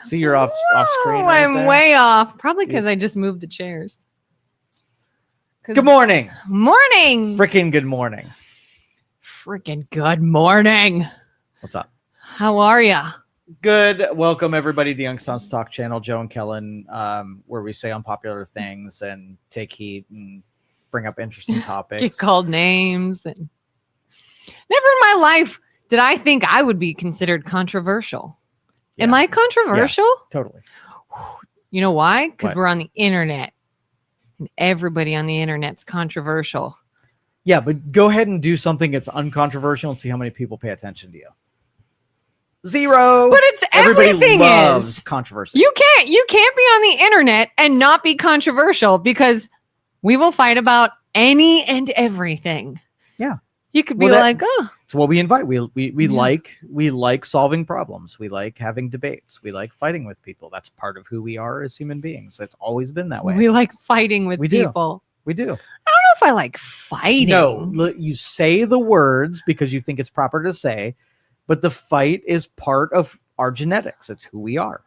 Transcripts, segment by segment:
See, you're off screen. Oh, Right I'm there. way off. Probably because I just moved the chairs. Good morning. Morning. Freaking good morning. Freaking good morning. What's up? How are ya? Good. Welcome everybody to Youngstown Talk channel, Joe and Kelin, where we say unpopular things and take heat and bring up interesting topics. Get called names. And never in my life did I think I would be considered controversial. Yeah. Am I controversial? Yeah, totally. You know why? Because What? we're on the internet. And everybody on the internet's controversial. Yeah, but go ahead and do something that's uncontroversial and see how many people pay attention to you. Zero. But it's Everybody everything loves is controversy. you can't be on the internet and not be controversial because we will fight about any and everything. Yeah. You could be like, oh, It's what we invite. We Yeah. like solving problems. We like having debates. We like fighting with people. That's part of who we are as human beings. It's always been that way. we like fighting with We do. people. We do. I don't know if I like fighting. No, you say the words because you think it's proper to say, but the fight is part of our genetics. It's who we are.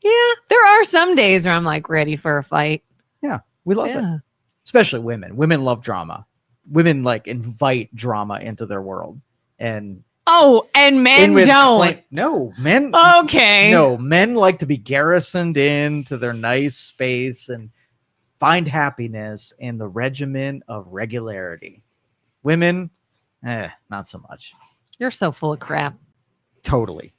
Yeah, there are some days where I'm like ready for a fight. Yeah, we love it. Especially women. Women love drama. Women like invite drama into their world. And men don't. No, men. Okay. No, men like to be garrisoned into their nice space and find happiness in the regimen of regularity. Women, not so much. You're so full of crap. Totally.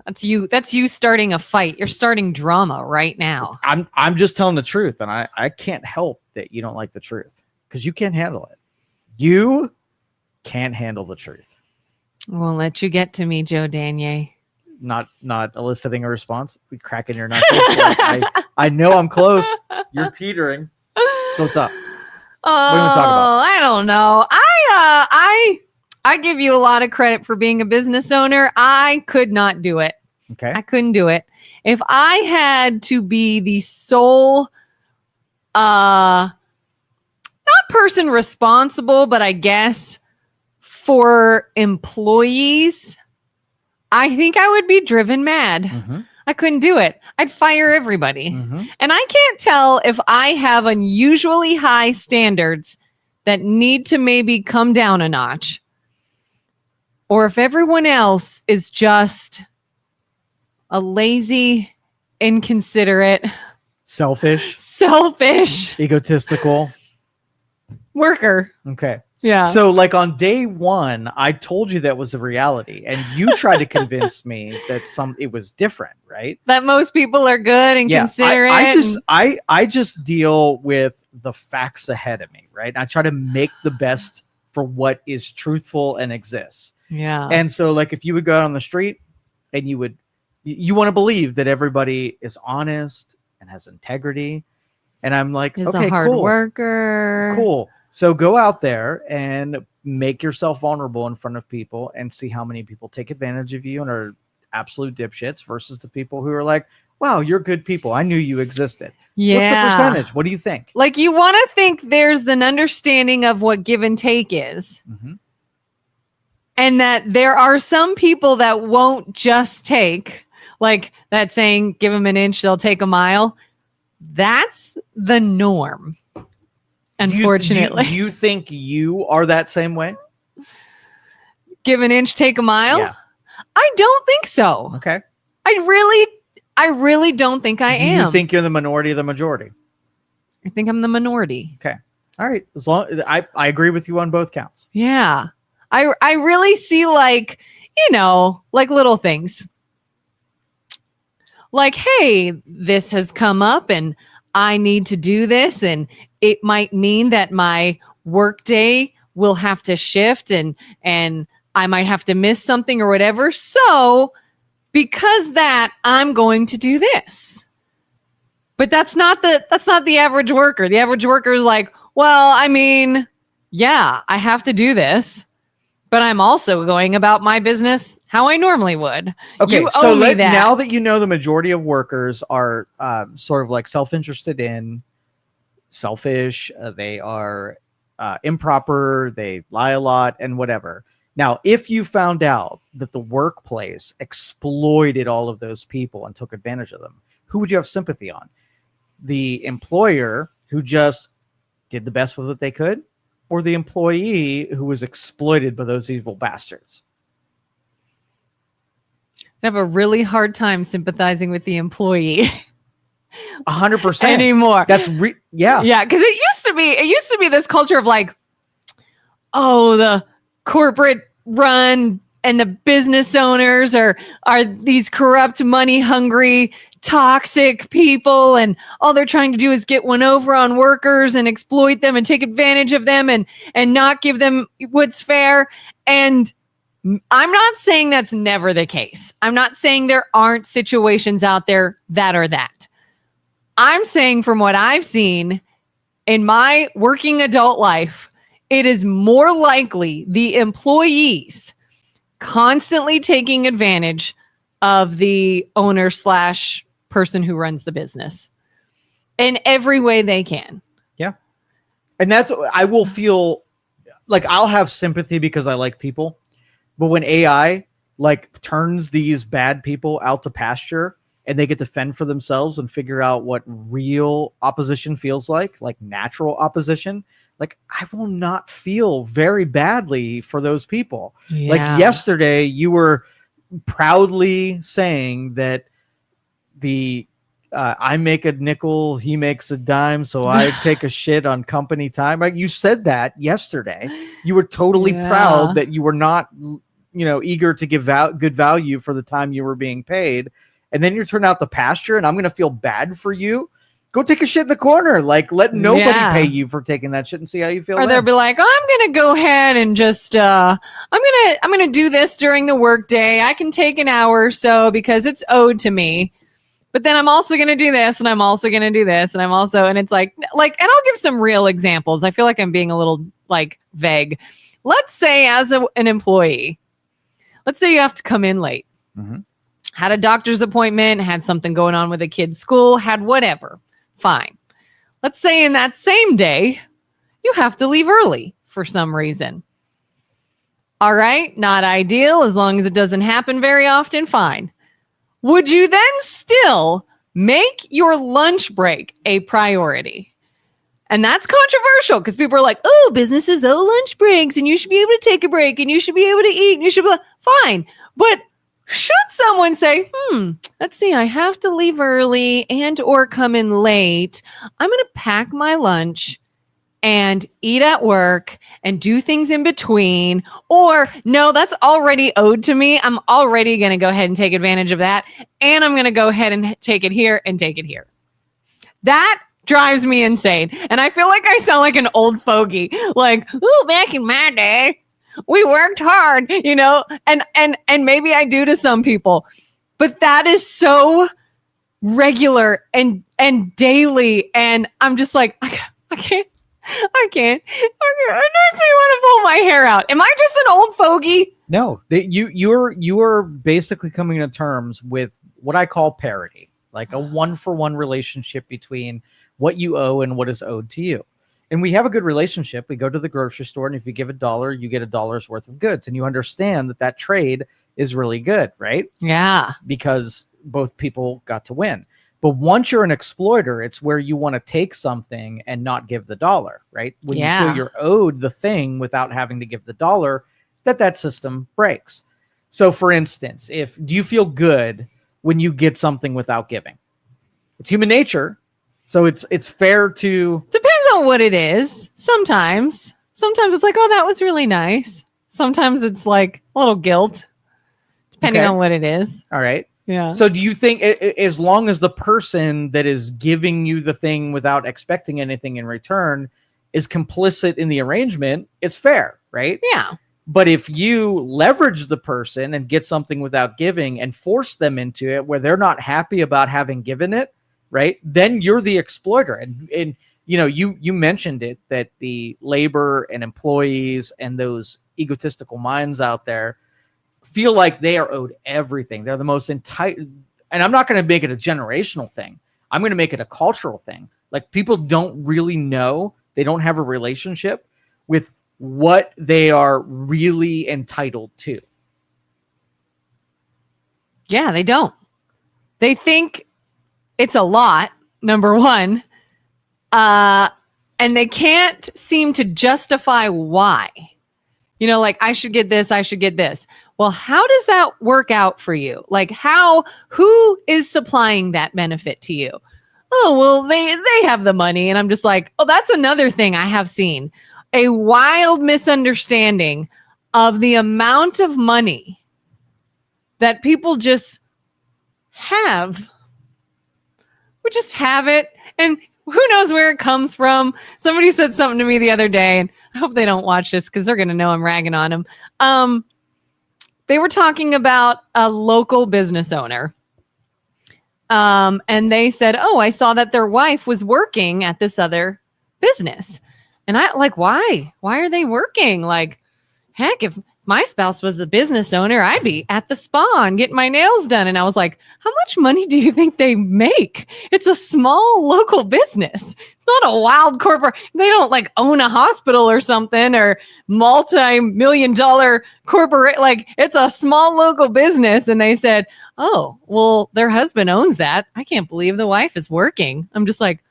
That's you starting a fight. You're starting drama right now. I'm just telling the truth, and I can't help that you don't like the truth because you can't handle it. You can't handle the truth. Won't let you get to me, Joe Danyi. Not eliciting a response. We cracking your knuckles. I know I'm close. You're teetering. So what's up? Oh, do you wanna talk about? I don't know. I give you a lot of credit for being a business owner. I could not do it. Okay. I couldn't do it. If I had to be the sole not person responsible, but I guess for employees, I think I would be driven mad. Mm-hmm. I couldn't do it. I'd fire everybody. Mm-hmm. And I can't tell if I have unusually high standards that need to maybe come down a notch, or if everyone else is just a lazy, inconsiderate, Selfish, egotistical worker. Okay. Yeah. So like on day one, I told you that was a reality, and you tried to convince me that it was different, right? That most people are good and considerate. I just deal with the facts ahead of me, right? I try to make the best for what is truthful and exists. Yeah. And so like if you would go out on the street and you want to believe that everybody is honest and has integrity. And I'm like, Is okay, a hard cool. worker. Cool. So go out there and make yourself vulnerable in front of people and see how many people take advantage of you and are absolute dipshits versus the people who are like, wow, you're good people. I knew you existed. Yeah. What's the percentage? What do you think? Like you want to think there's an understanding of what give and take is. Mm-hmm. And that there are some people that won't just take, like that saying, give them an inch, they'll take a mile. That's the norm. Unfortunately. Do you think you are that same way? Give an inch, take a mile? Yeah. I don't think so. Okay. I really don't think I am. Do you think you're the minority of the majority? I think I'm the minority. Okay. All right. As long I agree with you on both counts. Yeah. I really see like little things. Like, hey, this has come up and I need to do this, and it might mean that my work day will have to shift and I might have to miss something or whatever. So because that, I'm going to do this. But that's not the average worker. The average worker is like, well, I mean, yeah, I have to do this, but I'm also going about my business how I normally would. Okay, so now that you know the majority of workers are sort of like self-interested in, selfish, they are improper, they lie a lot and whatever. Now, if you found out that the workplace exploited all of those people and took advantage of them, who would you have sympathy on? The employer who just did the best with what they could, or the employee who was exploited by those evil bastards? I have a really hard time sympathizing with the employee 100% anymore. That's yeah, because it used to be this culture of like, oh, the corporate run and the business owners are these corrupt, money hungry, toxic people, and all they're trying to do is get one over on workers and exploit them and take advantage of them and not give them what's fair. And I'm not saying that's never the case. I'm not saying there aren't situations out there that are that. I'm saying from what I've seen in my working adult life, it is more likely the employees constantly taking advantage of the owner / person who runs the business in every way they can. Yeah. And I will feel like I'll have sympathy because I like people. But when AI like turns these bad people out to pasture and they get to fend for themselves and figure out what real opposition feels like natural opposition, like I will not feel very badly for those people. Yeah. Like yesterday, you were proudly saying that I make a nickel, he makes a dime, so I take a shit on company time. Like you said that yesterday. You were totally proud that you were not, eager to give out good value for the time you were being paid. And then you turn out the pasture and I'm going to feel bad for you. Go take a shit in the corner. Like let nobody pay you for taking that shit and see how you feel. Or they'll be like, oh, I'm going to go ahead and just, I'm going to do this during the workday. I can take an hour or so because it's owed to me. But then I'm also going to do this and I'm also going to do this. And it's like, and I'll give some real examples. I feel like I'm being a little like vague. Let's say as an employee, let's say you have to come in late, had a doctor's appointment, had something going on with a kid's school, had whatever. Fine. Let's say in that same day, you have to leave early for some reason. All right. Not ideal. As long as it doesn't happen very often. Fine. Would you then still make your lunch break a priority? And that's controversial because people are like, oh, businesses owe lunch breaks and you should be able to take a break and you should be able to eat and you should be fine. But should someone say, let's see, I have to leave early and or come in late. I'm going to pack my lunch and eat at work and do things in between. Or no, that's already owed to me. I'm already going to go ahead and take advantage of that. And I'm going to go ahead and take it here and take it here. That drives me insane. And I feel like I sound like an old fogey. Like, ooh, back in my day, we worked hard, and maybe I do to some people, but that is so regular and daily. And I'm just like, I can't. I don't want to pull my hair out. Am I just an old fogey? No, you are basically coming to terms with what I call parity, like a 1-for-1 relationship between what you owe and what is owed to you. And we have a good relationship. We go to the grocery store, and if you give $1, you get $1 worth of goods. And you understand that trade is really good, right? Yeah. Because both people got to win. But once you're an exploiter, it's where you want to take something and not give the dollar, right? When you feel you're owed the thing without having to give the dollar, that system breaks. So for instance, do you feel good when you get something without giving? It's human nature. So it's fair to... Depends on what it is. Sometimes it's like, oh, that was really nice. Sometimes it's like a little guilt, depending on what it is. All right. Yeah. So do you think as long as the person that is giving you the thing without expecting anything in return is complicit in the arrangement, it's fair, right? Yeah. But if you leverage the person and get something without giving and force them into it where they're not happy about having given it, right, then you're the exploiter. And you mentioned it, that the labor and employees and those egotistical minds out there feel like they are owed everything. They're the most entitled. And I'm not going to make it a generational thing. I'm going to make it a cultural thing. Like people don't really know, they don't have a relationship with what they are really entitled to. Yeah, they don't. They think it's a lot, number one, and they can't seem to justify why. You know, like, I should get this, I should get this. Well, how does that work out for you? Like, who is supplying that benefit to you? Oh, well, they have the money. And I'm just like, oh, that's another thing I have seen. A wild misunderstanding of the amount of money that people just have. We just have it. And who knows where it comes from? Somebody said something to me the other day, and I hope they don't watch this because they're going to know I'm ragging on them. They were talking about a local business owner. And they said, oh, I saw that their wife was working at this other business. And I like, why? Why are they working? Like, heck, if my spouse was a business owner, I'd be at the spa and getting my nails done. And I was like, how much money do you think they make? It's a small local business. It's not a wild corporate. They don't like own a hospital or something or multi-million-dollar corporate. Like, it's a small local business. And they said, oh, well, their husband owns that. I can't believe the wife is working. I'm just like,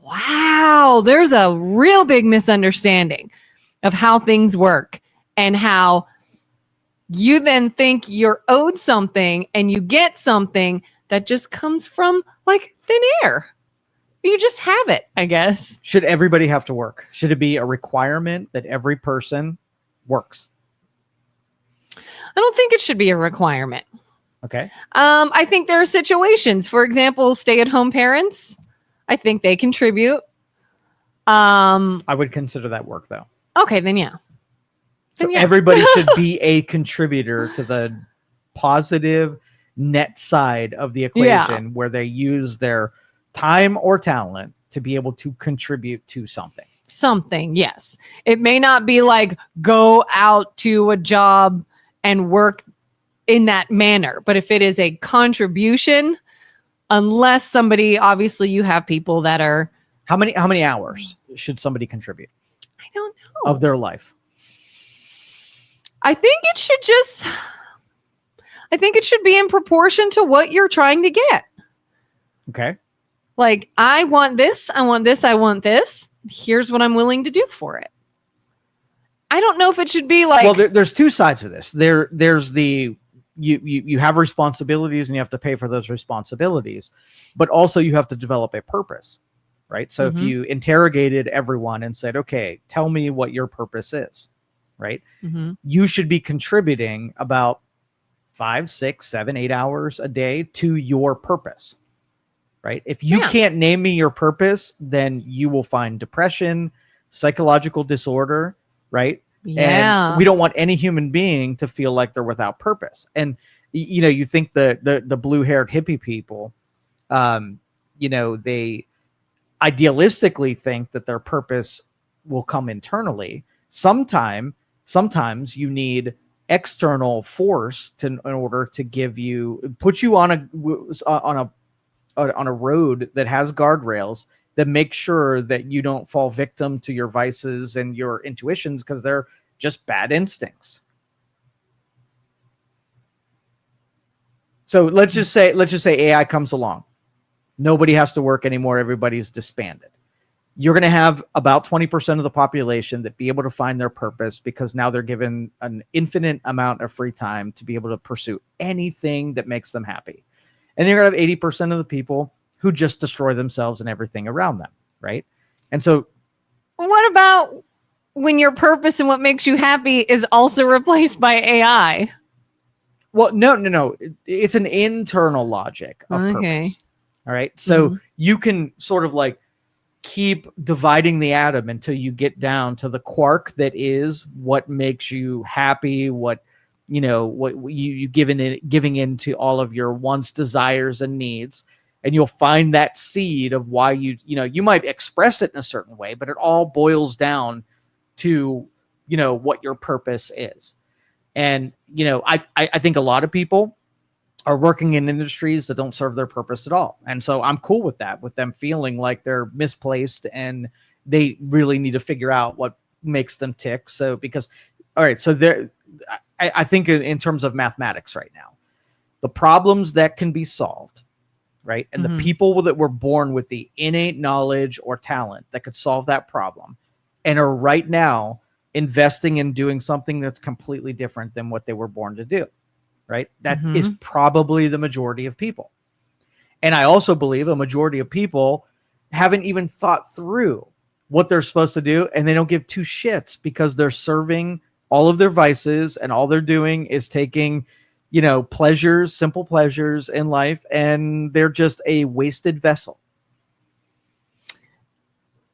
wow, there's a real big misunderstanding of how things work. And how you then think you're owed something and you get something that just comes from like thin air. You just have it, I guess. Should everybody have to work? Should it be a requirement that every person works? I don't think it should be a requirement. Okay. I think there are situations, for example, stay-at-home parents. I think they contribute. I would consider that work, though. Okay, then yeah. So everybody should be a contributor to the positive net side of the equation where they use their time or talent to be able to contribute to something. Something, yes. It may not be like go out to a job and work in that manner, but if it is a contribution, unless somebody, obviously you have people that are... How many hours should somebody contribute? I don't know. Of their life? I think it should be in proportion to what you're trying to get. Okay. Like, I want this, I want this, I want this. Here's what I'm willing to do for it. I don't know if it should be like... Well, there's two sides of this. There's the... You have responsibilities and you have to pay for those responsibilities, but also you have to develop a purpose, right? So if you interrogated everyone and said, okay, tell me what your purpose is, right? You should be contributing about 5, 6, 7, 8 hours a day to your purpose, right? If you can't name me your purpose, then you will find depression, psychological disorder, right? Yeah. And we don't want any human being to feel like they're without purpose. And, you know, you think the blue-haired hippie people, you know, they idealistically think that their purpose will come internally. Sometimes you need external force in order to put you on a road that has guardrails that make sure that you don't fall victim to your vices and your intuitions because they're just bad instincts. So let's just say AI comes along. Nobody has to work anymore. Everybody's disbanded. You're going to have about 20% of the population that be able to find their purpose because now they're given an infinite amount of free time to be able to pursue anything that makes them happy. And you're going to have 80% of the people who just destroy themselves and everything around them, right? And so... What about when your purpose and what makes you happy is also replaced by AI? Well, no. It's an internal logic of purpose. All right. So you can sort of like keep dividing the atom until you get down to the quark that is what makes you happy, what you giving into all of your wants, desires, and needs. And you'll find that seed of why you might express it in a certain way, but it all boils down to, what your purpose is. And, I think a lot of people are working in industries that don't serve their purpose at all. And so I'm cool with that, with them feeling like they're misplaced and they really need to figure out what makes them tick. So because, all right, so there, I think in terms of mathematics right now, the problems that can be solved, right? And the people that were born with the innate knowledge or talent that could solve that problem and are right now investing in doing something that's completely different than what they were born to do, right? That is probably the majority of people. And I also believe a majority of people haven't even thought through what they're supposed to do, and they don't give two shits because they're serving all of their vices, and all they're doing is taking, you know, pleasures, simple pleasures in life, and they're just a wasted vessel.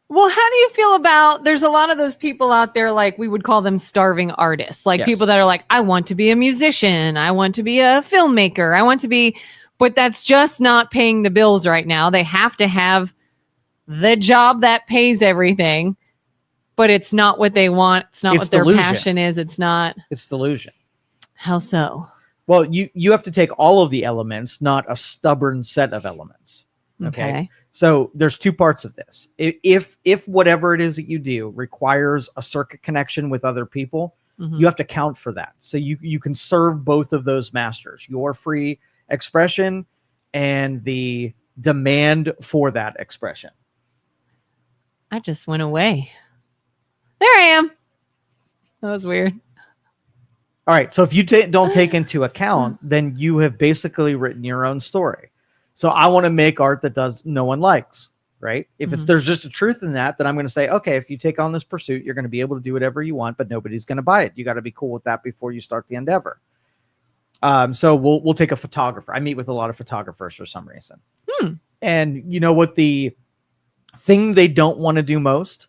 Well, how do you feel about, there's a lot of those people out there, like we would call them starving artists, like people that are like, I want to be a musician, I want to be a filmmaker, I want to be, but that's just not paying the bills right now. They have to have the job that pays everything, but it's not what they want. It's not what their passion is. It's delusion. How so? Well, you have to take all of the elements, not a stubborn set of elements. Okay. So there's two parts of this. If whatever it is that you do requires a circuit connection with other people, you have to count for that. So you can serve both of those masters, your free expression and the demand for that expression. I just went away. There I am. That was weird. All right. So if you don't take into account, then you have basically written your own story. So I want to make art that no one likes, right? If there's just a truth in that, then I'm going to say, okay, if you take on this pursuit, you're going to be able to do whatever you want, but nobody's going to buy it. You got to be cool with that before you start the endeavor. So we'll take a photographer. I meet with a lot of photographers for some reason. And you know what the thing they don't want to do most?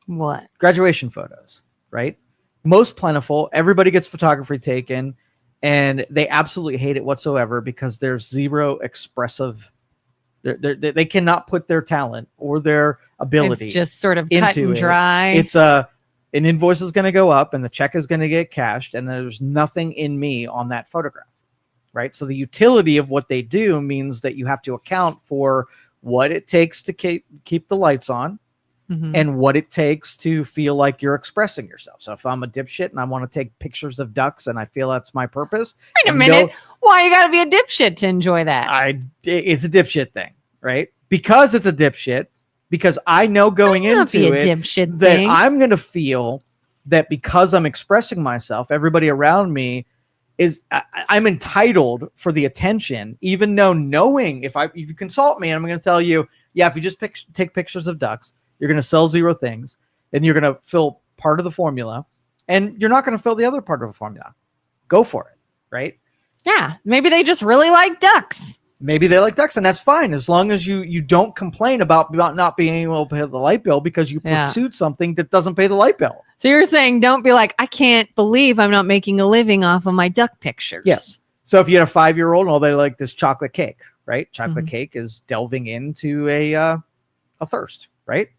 What? Graduation photos, right? Most plentiful. Everybody gets photography taken, and they absolutely hate it whatsoever because there's zero expressive. They cannot put their talent or their ability. It's just sort of cut and dry. It's an invoice is going to go up and the check is going to get cashed, and there's nothing in me on that photograph, right? So the utility of what they do means that you have to account for what it takes to keep the lights on. And what it takes to feel like you're expressing yourself. So if I'm a dipshit and I want to take pictures of ducks and I feel that's my purpose. Wait a minute. Why you got to be a dipshit to enjoy that? It's a dipshit thing, right? Because it's a dipshit, because I know going into it that I'm going to feel that because I'm expressing myself, everybody around me I'm entitled for the attention, even though knowing if you consult me, and I'm going to tell you, yeah, if you just take pictures of ducks, you're going to sell zero things, and you're going to fill part of the formula, and you're not going to fill the other part of the formula. Go for it, right? Yeah, maybe they just really like ducks. Maybe they like ducks, and that's fine, as long as you don't complain about not being able to pay the light bill because you pursued something that doesn't pay the light bill. So you're saying don't be like, I can't believe I'm not making a living off of my duck pictures. Yes. So if you had a 5-year-old and all they like this chocolate cake, right? Chocolate cake is delving into a thirst, right?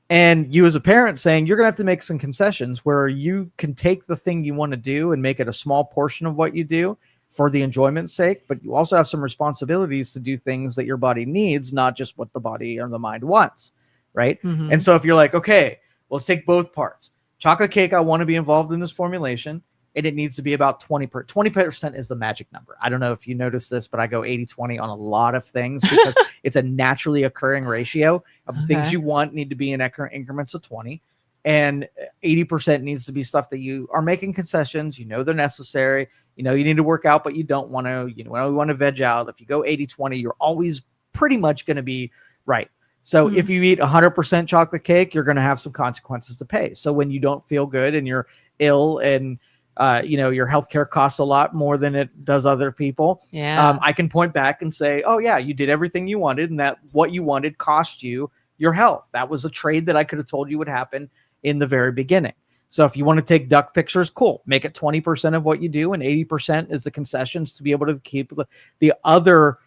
And you as a parent saying you're going to have to make some concessions where you can take the thing you want to do and make it a small portion of what you do for the enjoyment's sake, but you also have some responsibilities to do things that your body needs, not just what the body or the mind wants, right? And so if you're like, okay, well, let's take both parts. Chocolate cake, I want to be involved in this formulation, and it needs to be about 20% is the magic number. I don't know if you noticed this, but I go 80-20 on a lot of things because it's a naturally occurring ratio of things you want need to be in increments of 20, and 80% needs to be stuff that you are making concessions. You know, they're necessary. You know, you need to work out, but you don't want to, you want to veg out. If you go 80-20, you're always pretty much going to be right. So if you eat 100% chocolate cake, you're going to have some consequences to pay. So when you don't feel good and you're ill and your healthcare costs a lot more than it does other people. Yeah. I can point back and say, oh yeah, you did everything you wanted, and that what you wanted cost you your health. That was a trade that I could have told you would happen in the very beginning. So if you want to take duck pictures, cool. Make it 20% of what you do, and 80% is the concessions to be able to keep the other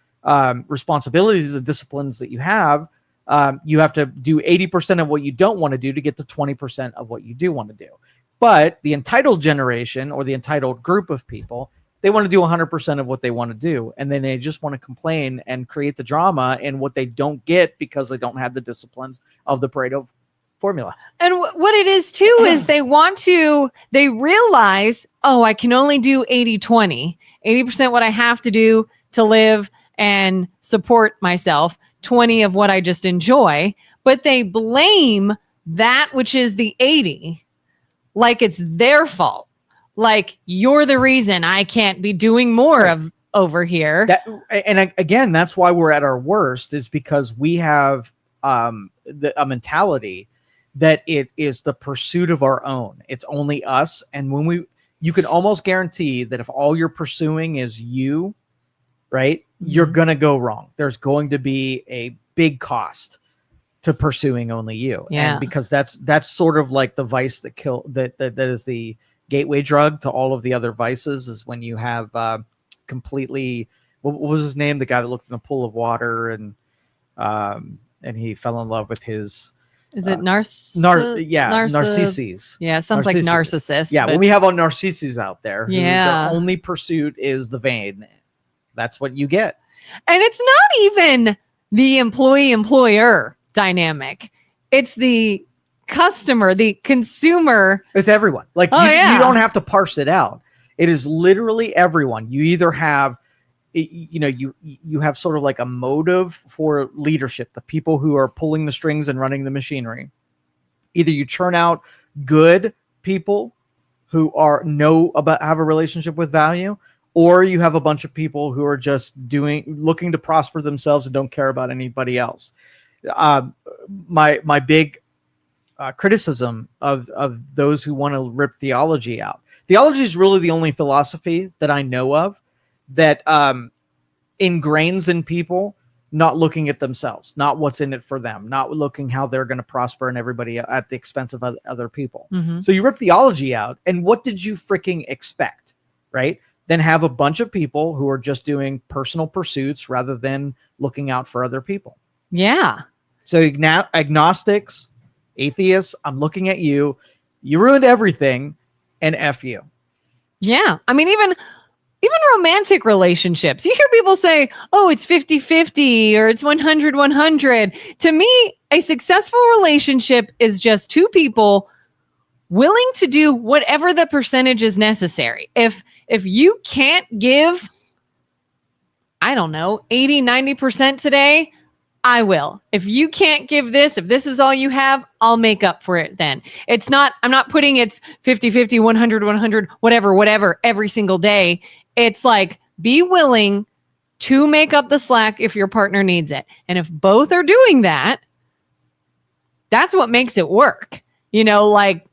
responsibilities and disciplines that you have. You have to do 80% of what you don't want to do to get to 20% of what you do want to do. But the entitled generation, or the entitled group of people, they want to do 100% of what they want to do. And then they just want to complain and create the drama in what they don't get because they don't have the disciplines of the Pareto formula. And what it is too is they realize, oh, I can only do 80-20, 80% what I have to do to live and support myself, 20 of what I just enjoy. But they blame that which is the 80 like it's their fault. Like, you're the reason I can't be doing more of over here. Again, that's why we're at our worst, is because we have a mentality that it is the pursuit of our own. It's only us. And when you can almost guarantee that if all you're pursuing is you, right, you're going to go wrong. There's going to be a big cost to pursuing only you. Yeah. And because that's sort of like the vice that is the gateway drug to all of the other vices, is when you have completely, what was his name? The guy that looked in a pool of water and he fell in love with his, is it Narcissus? Yeah, it sounds like narcissist. Yeah, when we have all Narcissus out there, yeah, their only pursuit is the vein. That's what you get. And it's not even the employee-employer dynamic. It's the customer, the consumer. It's everyone. Like, you don't have to parse it out. It is literally everyone. You either have, you have sort of like a motive for leadership, the people who are pulling the strings and running the machinery. Either you churn out good people who have a relationship with value, or you have a bunch of people who are just looking to prosper themselves and don't care about anybody else. My big criticism of those who want to rip theology out. Theology is really the only philosophy that I know of that ingrains in people not looking at themselves, not what's in it for them, not looking how they're going to prosper and everybody at the expense of other people. Mm-hmm. So you rip theology out, and what did you freaking expect, right? Then have a bunch of people who are just doing personal pursuits rather than looking out for other people. Yeah. So agnostics, atheists, I'm looking at you. You ruined everything, and F you. Yeah. I mean, even romantic relationships. You hear people say, oh, it's 50-50 or it's 100-100. To me, a successful relationship is just two people willing to do whatever the percentage is necessary. If you can't give, I don't know, 80-90% today, I will. If you can't give this, if this is all you have, I'll make up for it then. I'm not putting it's 50-50, 100-100, whatever, every single day. It's like, be willing to make up the slack if your partner needs it. And if both are doing that, that's what makes it work. Like,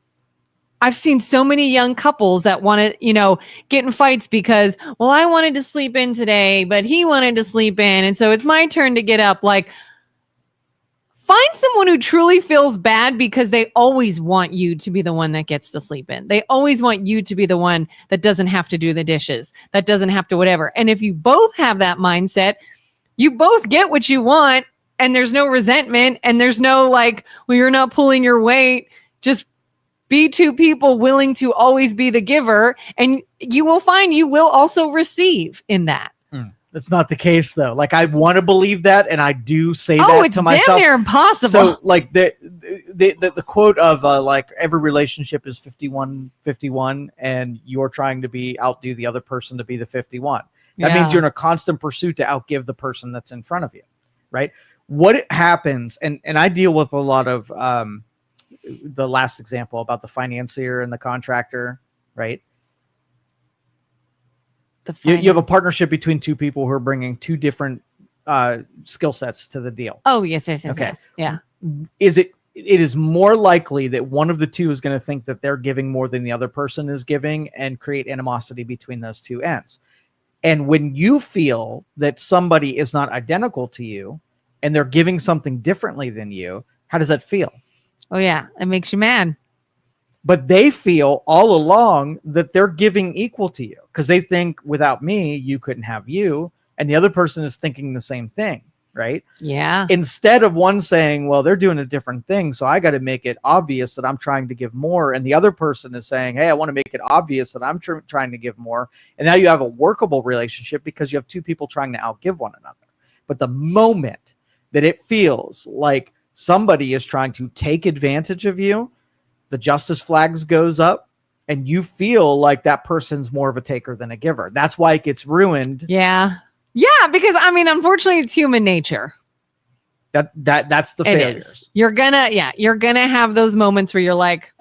I've seen so many young couples that want to, get in fights because, well, I wanted to sleep in today, but he wanted to sleep in. And so it's my turn to get up. Like, find someone who truly feels bad because they always want you to be the one that gets to sleep in. They always want you to be the one that doesn't have to do the dishes, that doesn't have to whatever. And if you both have that mindset, you both get what you want, and there's no resentment, and there's no like, well, you're not pulling your weight. Just be two people willing to always be the giver, and you will find you will also receive in that. That's not the case, though. Like, I want to believe that, and I do say that to myself. Oh, it's damn near impossible. So, like, the quote of like, every relationship is 51-51, and you're trying to outdo the other person to be the 51. That means you're in a constant pursuit to outgive the person that's in front of you, right? What happens, and I deal with a lot of the last example about the financier and the contractor, right? You have a partnership between two people who are bringing two different skill sets to the deal. Oh, yes. Okay. Yes. Yeah. It is more likely that one of the two is going to think that they're giving more than the other person is giving and create animosity between those two ends. And when you feel that somebody is not identical to you and they're giving something differently than you, how does that feel? Oh, yeah. It makes you mad. But they feel all along that they're giving equal to you because they think, without me, you couldn't have you. And the other person is thinking the same thing, right? Yeah. Instead of one saying, well, they're doing a different thing, so I got to make it obvious that I'm trying to give more. And the other person is saying, hey, I want to make it obvious that I'm trying to give more. And now you have a workable relationship because you have two people trying to outgive one another. But the moment that it feels like somebody is trying to take advantage of you, the justice flags goes up, and you feel like that person's more of a taker than a giver. That's why it gets ruined. Yeah. Because I mean, unfortunately, it's human nature. That's the failures. You're gonna have those moments where you're like,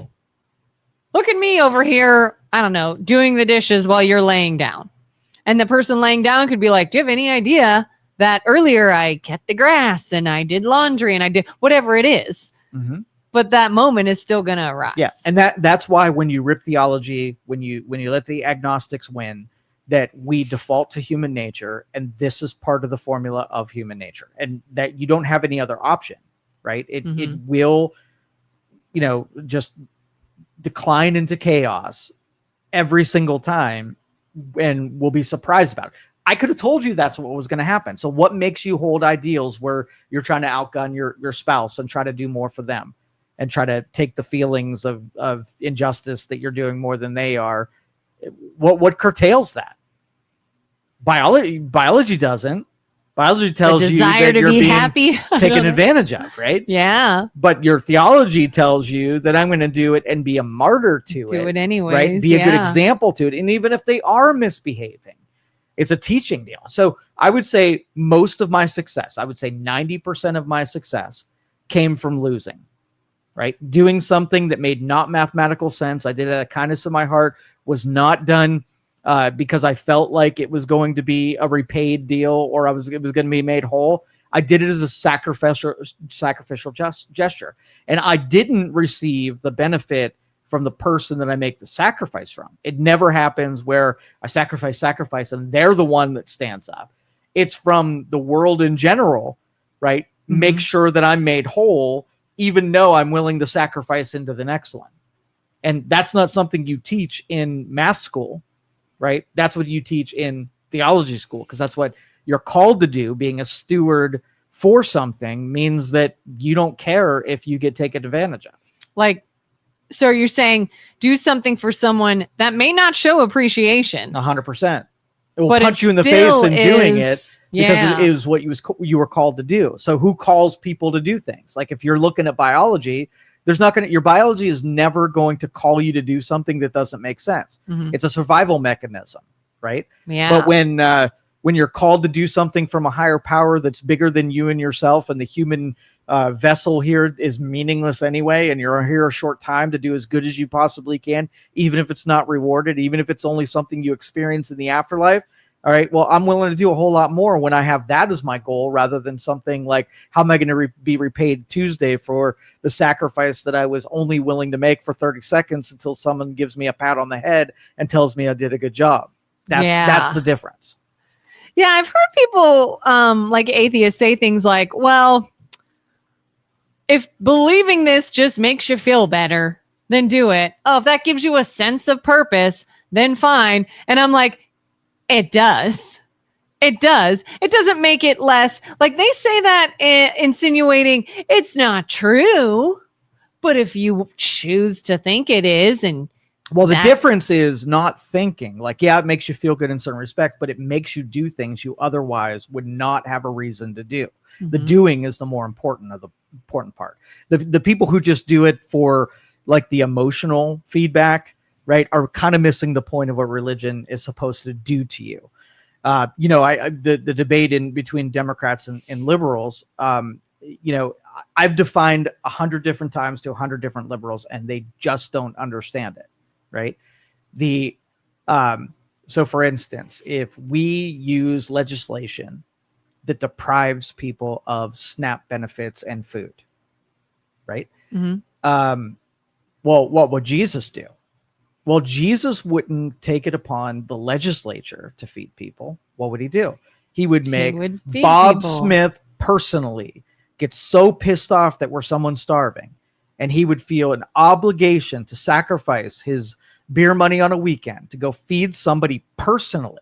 look at me over here, I don't know, doing the dishes while you're laying down. And the person laying down could be like, do you have any idea that earlier I cut the grass and I did laundry and I did whatever it is? Mm-hmm. But that moment is still going to arise. Yeah. And that's why when you rip theology, when you let the agnostics win, that we default to human nature, and this is part of the formula of human nature, and that you don't have any other option, right? It will, just decline into chaos every single time, and we'll be surprised about it. I could have told you that's what was going to happen. So what makes you hold ideals where you're trying to outgun your spouse and try to do more for them and try to take the feelings of injustice that you're doing more than they are? What curtails that? Biology doesn't. Biology tells you that you're being happy, taken advantage of, right? Yeah. But your theology tells you that I'm going to do it and be a martyr to it. Do it anyway. Right? Be a good example to it. And even if they are misbehaving, it's a teaching deal. So I would say most of my success, I would say 90% of my success came from losing, right? Doing something that made not mathematical sense. I did it out of kindness of my heart, was not done because I felt like it was going to be a repaid deal or it was going to be made whole. I did it as a sacrificial gesture. And I didn't receive the benefit from the person that I make the sacrifice from. It never happens where I sacrifice, and they're the one that stands up. It's from the world in general, right? Mm-hmm. Make sure that I'm made whole, even though I'm willing to sacrifice into the next one. And that's not something you teach in math school, right? That's what you teach in theology school, because that's what you're called to do. Being a steward for something means that you don't care if you get taken advantage of. So you're saying do something for someone that may not show appreciation. 100%. It will punch you in the face in doing it because it is what you were called to do. So who calls people to do things? Like if you're looking at biology, your biology is never going to call you to do something that doesn't make sense. Mm-hmm. It's a survival mechanism, right? Yeah. But when you're called to do something from a higher power that's bigger than you and yourself, and the human vessel here is meaningless anyway, and you're here a short time to do as good as you possibly can, even if it's not rewarded, even if it's only something you experience in the afterlife. All right, well, I'm willing to do a whole lot more when I have that as my goal, rather than something like, how am I going to be repaid Tuesday for the sacrifice that I was only willing to make for 30 seconds until someone gives me a pat on the head and tells me I did a good job. That's the difference. Yeah, I've heard people like atheists say things like, well, if believing this just makes you feel better, then do it. Oh, if that gives you a sense of purpose, then fine. And I'm like, it does. It does. It doesn't make it less. Like they say that insinuating it's not true. But if you choose to think it is, and well, the difference is not thinking. Like, yeah, it makes you feel good in certain respect, but it makes you do things you otherwise would not have a reason to do. Mm-hmm. The doing is the more important part. The people who just do it for like the emotional feedback, right, are kind of missing the point of what religion is supposed to do to you. The debate in between Democrats and liberals, I've defined 100 different times to 100 different liberals, and they just don't understand it. Right. So for instance, if we use legislation that deprives people of SNAP benefits and food, right? Mm-hmm. Well, what would Jesus do? Well, Jesus wouldn't take it upon the legislature to feed people. What would he do? He would make Bob Smith personally get so pissed off that we're someone starving, and he would feel an obligation to sacrifice his beer money on a weekend to go feed somebody personally.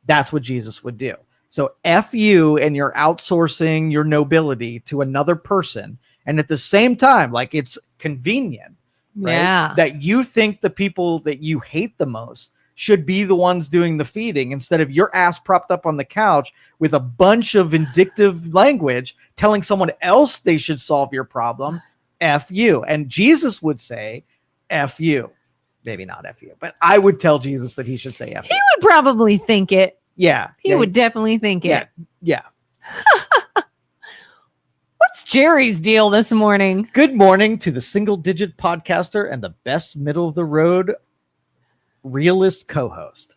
That's what Jesus would do. So F you and you're outsourcing your nobility to another person. And at the same time, like, it's convenient, right? Yeah. That you think the people that you hate the most should be the ones doing the feeding instead of your ass propped up on the couch with a bunch of vindictive language telling someone else they should solve your problem. F you. And Jesus would say, F you. Maybe not F you, but I would tell Jesus that he should say F you. He would probably think it. Yeah. He would definitely think it. Yeah. What's Jerry's deal this morning? Good morning to the single digit podcaster and the best middle of the road realist co-host.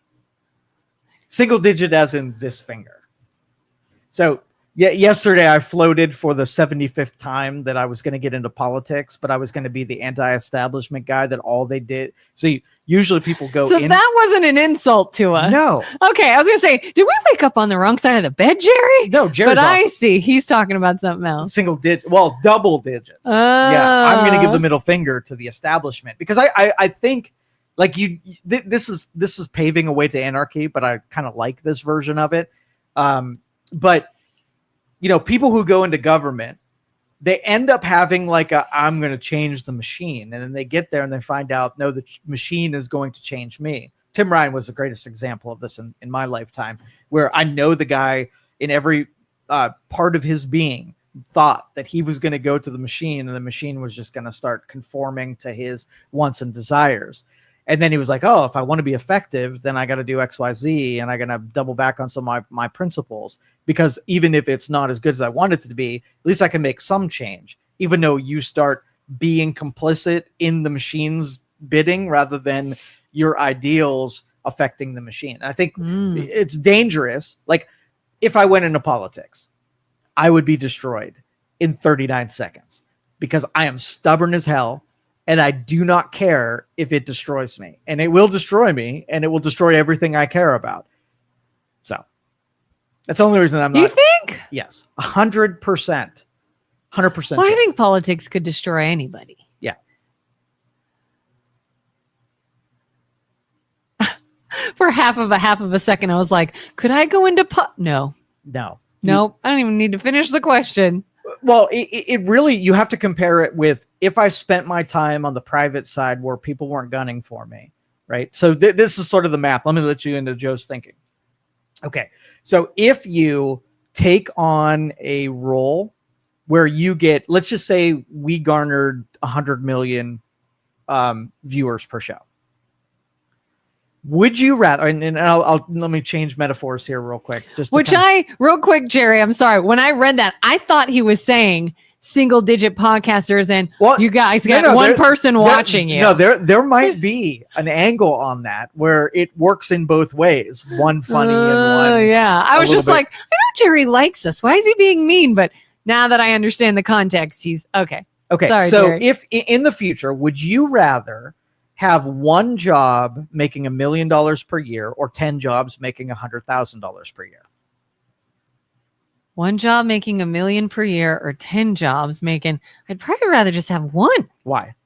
Single digit as in this finger. So yesterday I floated for the 75th time that I was going to get into politics, but I was going to be the anti-establishment guy that all they did. So usually people go So that wasn't an insult to us. No. Okay, I was going to say, did we wake up on the wrong side of the bed, Jerry? No, Jerry's But I see. He's talking about something else. Double digits. Yeah, I'm going to give the middle finger to the establishment because I think like this is paving a way to anarchy, but I kind of like this version of it. But people who go into government, they end up having like I'm going to change the machine. And then they get there and they find out, no, the machine is going to change me. Tim Ryan was the greatest example of this in my lifetime, where I know the guy in every part of his being thought that he was going to go to the machine and the machine was just going to start conforming to his wants and desires. And then he was like, oh, if I want to be effective, then I got to do X, Y, Z. And I got to double back on some of my principles, because even if it's not as good as I want it to be, at least I can make some change, even though you start being complicit in the machine's bidding rather than your ideals affecting the machine. And I think it's dangerous. Like if I went into politics, I would be destroyed in 39 seconds because I am stubborn as hell. And I do not care if it destroys me, and it will destroy me, and it will destroy everything I care about. So that's the only reason I'm not. You think? Yes, 100%, 100%. Well, I think politics could destroy anybody. Yeah. For half of a second, I was like, could I go into No. I don't even need to finish the question. Well, it really, you have to compare it with if I spent my time on the private side where people weren't gunning for me, right? So this is sort of the math. Let me let you into Joe's thinking. Okay, so if you take on a role where you get, let's just say we garnered 100 million viewers per show. Would you rather, and I'll let me change metaphors here real quick. Real quick, Jerry, I'm sorry. When I read that, I thought he was saying single digit podcasters and you guys got one person watching you. No, there might be an angle on that where it works in both ways. One funny and one. Oh, yeah. I was just like, I know Jerry likes us. Why is he being mean? But now that I understand the context, he's okay. Okay. Sorry, so Jerry. If in the future, would you rather have one job making $1 million per year or 10 jobs making $100,000 per year? One job making $1 million per year or 10 jobs making, I'd probably rather just have one. Why?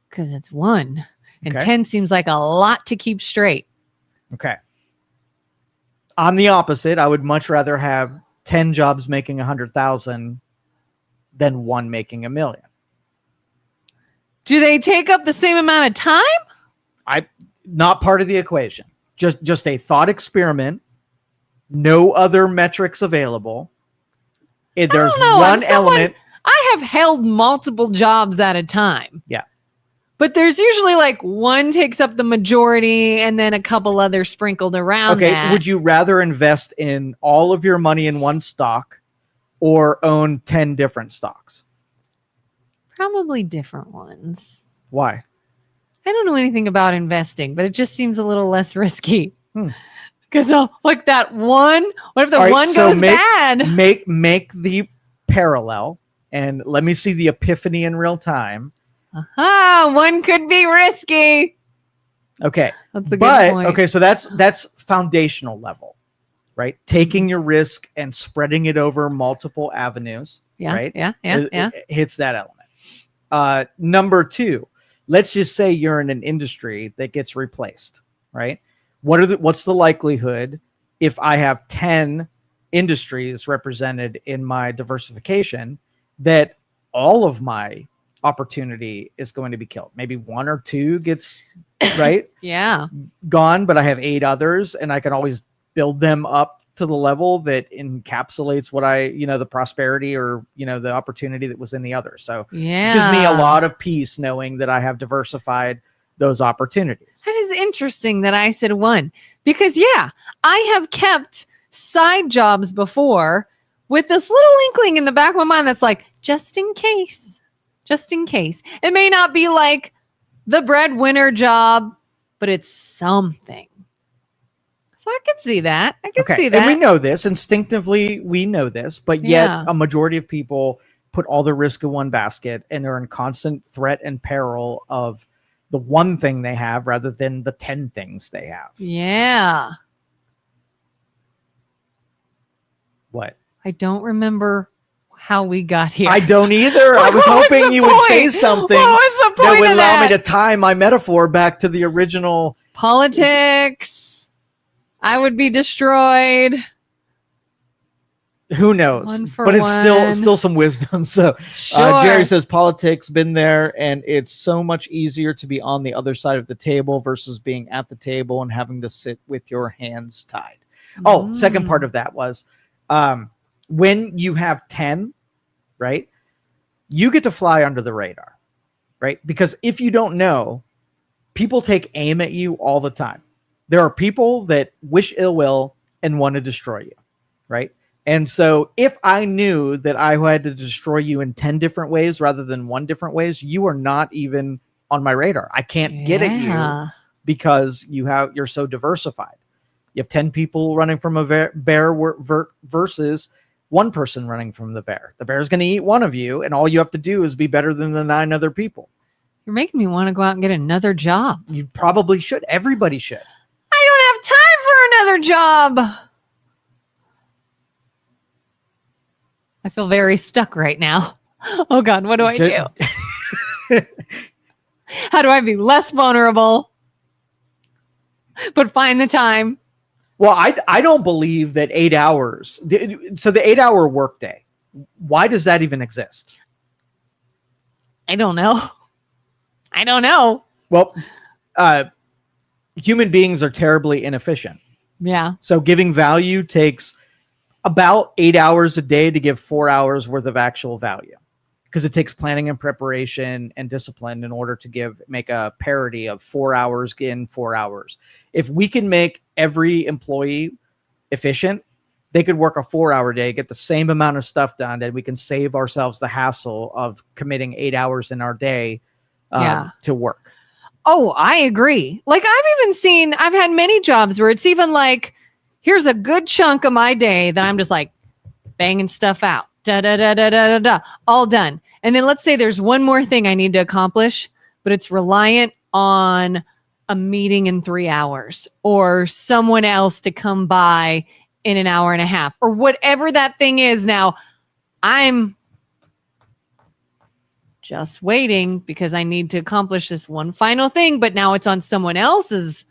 Because it's one. And Okay. 10 seems like a lot to keep straight. Okay. I'm the opposite. I would much rather have 10 jobs making 100,000 than one making $1 million. Do they take up the same amount of time? Not part of the equation. Just a thought experiment. No other metrics available. There's one element. I have held multiple jobs at a time. Yeah. But there's usually like one takes up the majority and then a couple others sprinkled around. Okay. That. Would you rather invest in all of your money in one stock or own 10 different stocks? Probably different ones. Why? I don't know anything about investing, but it just seems a little less risky. Because like that one, what if the one goes bad? Make the parallel and let me see the epiphany in real time. One could be risky. Okay. That's a good point. Okay, so that's foundational level, right? Taking your risk and spreading it over multiple avenues. Yeah. Right? Yeah. It hits that element. Number two, let's just say you're in an industry that gets replaced, right? What's the likelihood if I have 10 industries represented in my diversification that all of my opportunity is going to be killed. Maybe 1 or 2 gets right Yeah. gone, but I have 8 others, and I can always build them up to the level that encapsulates what I, the prosperity or, the opportunity that was in the other. So it gives me a lot of peace knowing that I have diversified those opportunities. That is interesting that I said 1 because I have kept side jobs before with this little inkling in the back of my mind that's like, just in case. It may not be like the breadwinner job, but it's something. So I could see that. And we know this instinctively. We know this, but yet a majority of people put all their risk in one basket and are in constant threat and peril of the one thing they have rather than the 10 things they have. Yeah. What? I don't remember how we got here. I don't either. I was hoping you would say something that would allow me to tie my metaphor back to the original. Politics. I would be destroyed. Who knows? But it's still some wisdom. So sure. Jerry says politics been there, and it's so much easier to be on the other side of the table versus being at the table and having to sit with your hands tied. Oh, second part of that was when you have 10, right? You get to fly under the radar, right? Because if you don't know, people take aim at you all the time. There are people that wish ill will and want to destroy you, right? And so if I knew that I had to destroy you in 10 different ways rather than 1 different ways, you are not even on my radar. I can't get at you because you're so diversified. You have 10 people running from a bear versus 1 person running from the bear. The bear is going to eat one of you, and all you have to do is be better than the 9 other people. You're making me want to go out and get another job. You probably should. Everybody should. I don't have time for another job. I feel very stuck right now. Oh God, what do I do? How do I be less vulnerable, but find the time? Well, I don't believe that 8 hours. So the 8-hour workday, why does that even exist? I don't know. Well, human beings are terribly inefficient. Yeah. So giving value takes about 8 hours a day to give 4 hours worth of actual value, because it takes planning and preparation and discipline in order to make a parity of 4 hours in 4 hours. If we can make every employee efficient, they could work a 4-hour day, get the same amount of stuff done, and we can save ourselves the hassle of committing 8 hours in our day to work. Oh, I agree. Like I've had many jobs where it's even like, here's a good chunk of my day that I'm just like banging stuff out, all done. And then let's say there's one more thing I need to accomplish, but it's reliant on a meeting in 3 hours or someone else to come by in an hour and a half or whatever that thing is. Now I'm just waiting because I need to accomplish this one final thing, but now it's on someone else's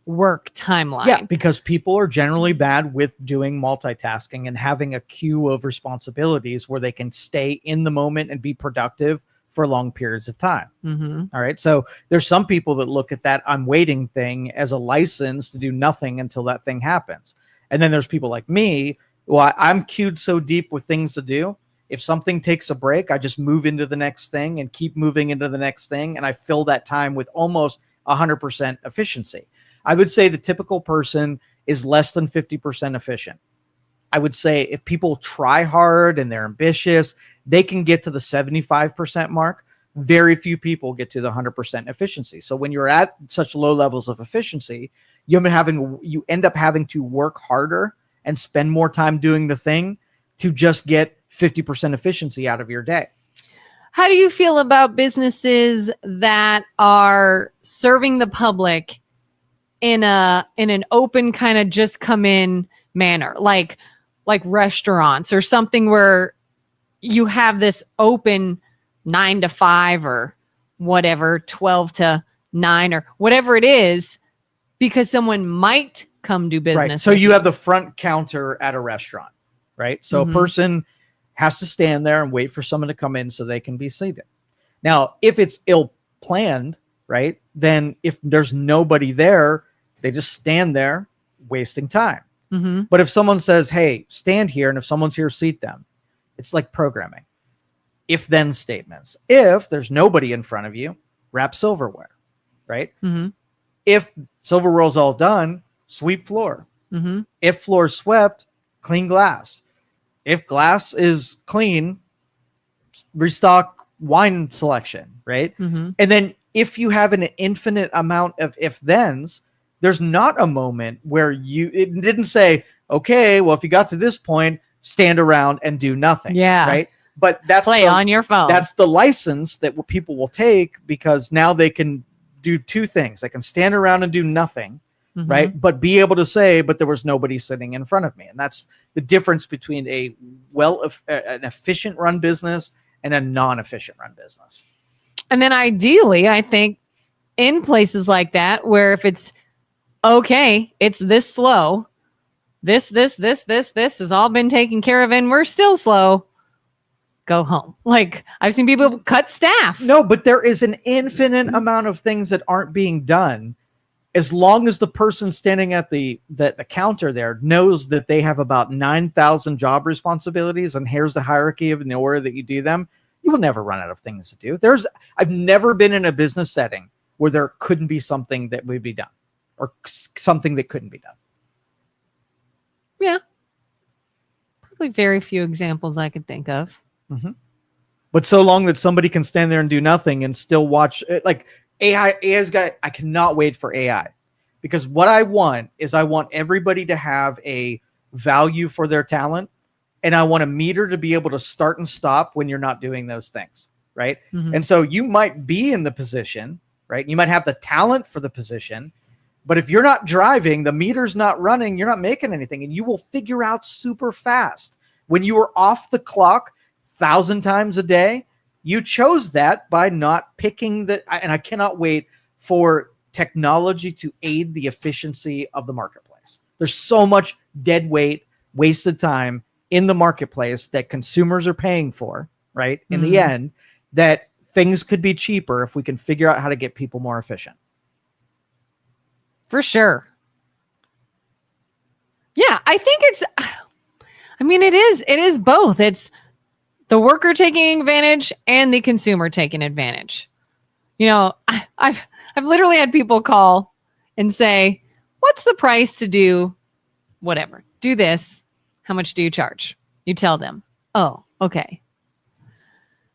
work timeline. Yeah, because people are generally bad with doing multitasking and having a queue of responsibilities where they can stay in the moment and be productive for long periods of time. Mm-hmm. All right. So there's some people that look at that I'm waiting thing as a license to do nothing until that thing happens. And then there's people like me, well, I'm queued so deep with things to do. If something takes a break, I just move into the next thing and keep moving into the next thing. And I fill that time with almost 100% efficiency. I would say the typical person is less than 50% efficient. I would say if people try hard and they're ambitious, they can get to the 75% mark. Very few people get to the 100% efficiency. So when you're at such low levels of efficiency, you end up having to work harder and spend more time doing the thing to just get 50% efficiency out of your day. How do you feel about businesses that are serving the public in an open kind of just come in manner, like restaurants or something where you have this open 9 to 5 or whatever, 12 to 9 or whatever it is, because someone might come do business. Right. So you have the front counter at a restaurant, right? So a person has to stand there and wait for someone to come in so they can be seated. Now, if it's ill planned, right, then if there's nobody there, they just stand there wasting time. Mm-hmm. But if someone says, hey, stand here, and if someone's here, seat them, it's like programming. If then statements. If there's nobody in front of you, wrap silverware, right? Mm-hmm. If silverware's all done, sweep floor. Mm-hmm. If floor swept, clean glass. If glass is clean, restock wine selection, right? Mm-hmm. And then if you have an infinite amount of if-thens, there's not a moment where it didn't say, okay, well, if you got to this point, stand around and do nothing. Yeah. Right. But that's play on your phone. That's the license that people will take, because now they can do two things. They can stand around and do nothing, Mm-hmm. right? But be able to say, but there was nobody sitting in front of me. And that's the difference between an efficient run business and a non-efficient run business. And then ideally, I think in places like that, where if it's okay, it's this slow, this has all been taken care of and we're still slow, go home. Like, I've seen people cut staff. No, but there is an infinite amount of things that aren't being done. As long as the person standing at the counter there knows that they have about 9,000 job responsibilities, and here's the hierarchy of in the order that you do them, you will never run out of things to do. I've never been in a business setting where there couldn't be something that would be done, or something that couldn't be done. Yeah. Probably very few examples I could think of. Mm-hmm. But so long that somebody can stand there and do nothing and still watch, like AI's got, I cannot wait for AI, because what I want everybody to have a value for their talent. And I want a meter to be able to start and stop when you're not doing those things. Right. Mm-hmm. And so you might be in the position, right? You might have the talent for the position, but if you're not driving, the meter's not running, you're not making anything, and you will figure out super fast. When you are off the clock 1,000 times a day, you chose that by not picking and I cannot wait for technology to aid the efficiency of the marketplace. There's so much dead weight, wasted time in the marketplace that consumers are paying for, right? In the end, that things could be cheaper if we can figure out how to get people more efficient. For sure. Yeah, I think it is both. It's the worker taking advantage and the consumer taking advantage. You know, I've literally had people call and say, what's the price to do whatever? Do this. How much do you charge? You tell them. Oh, okay.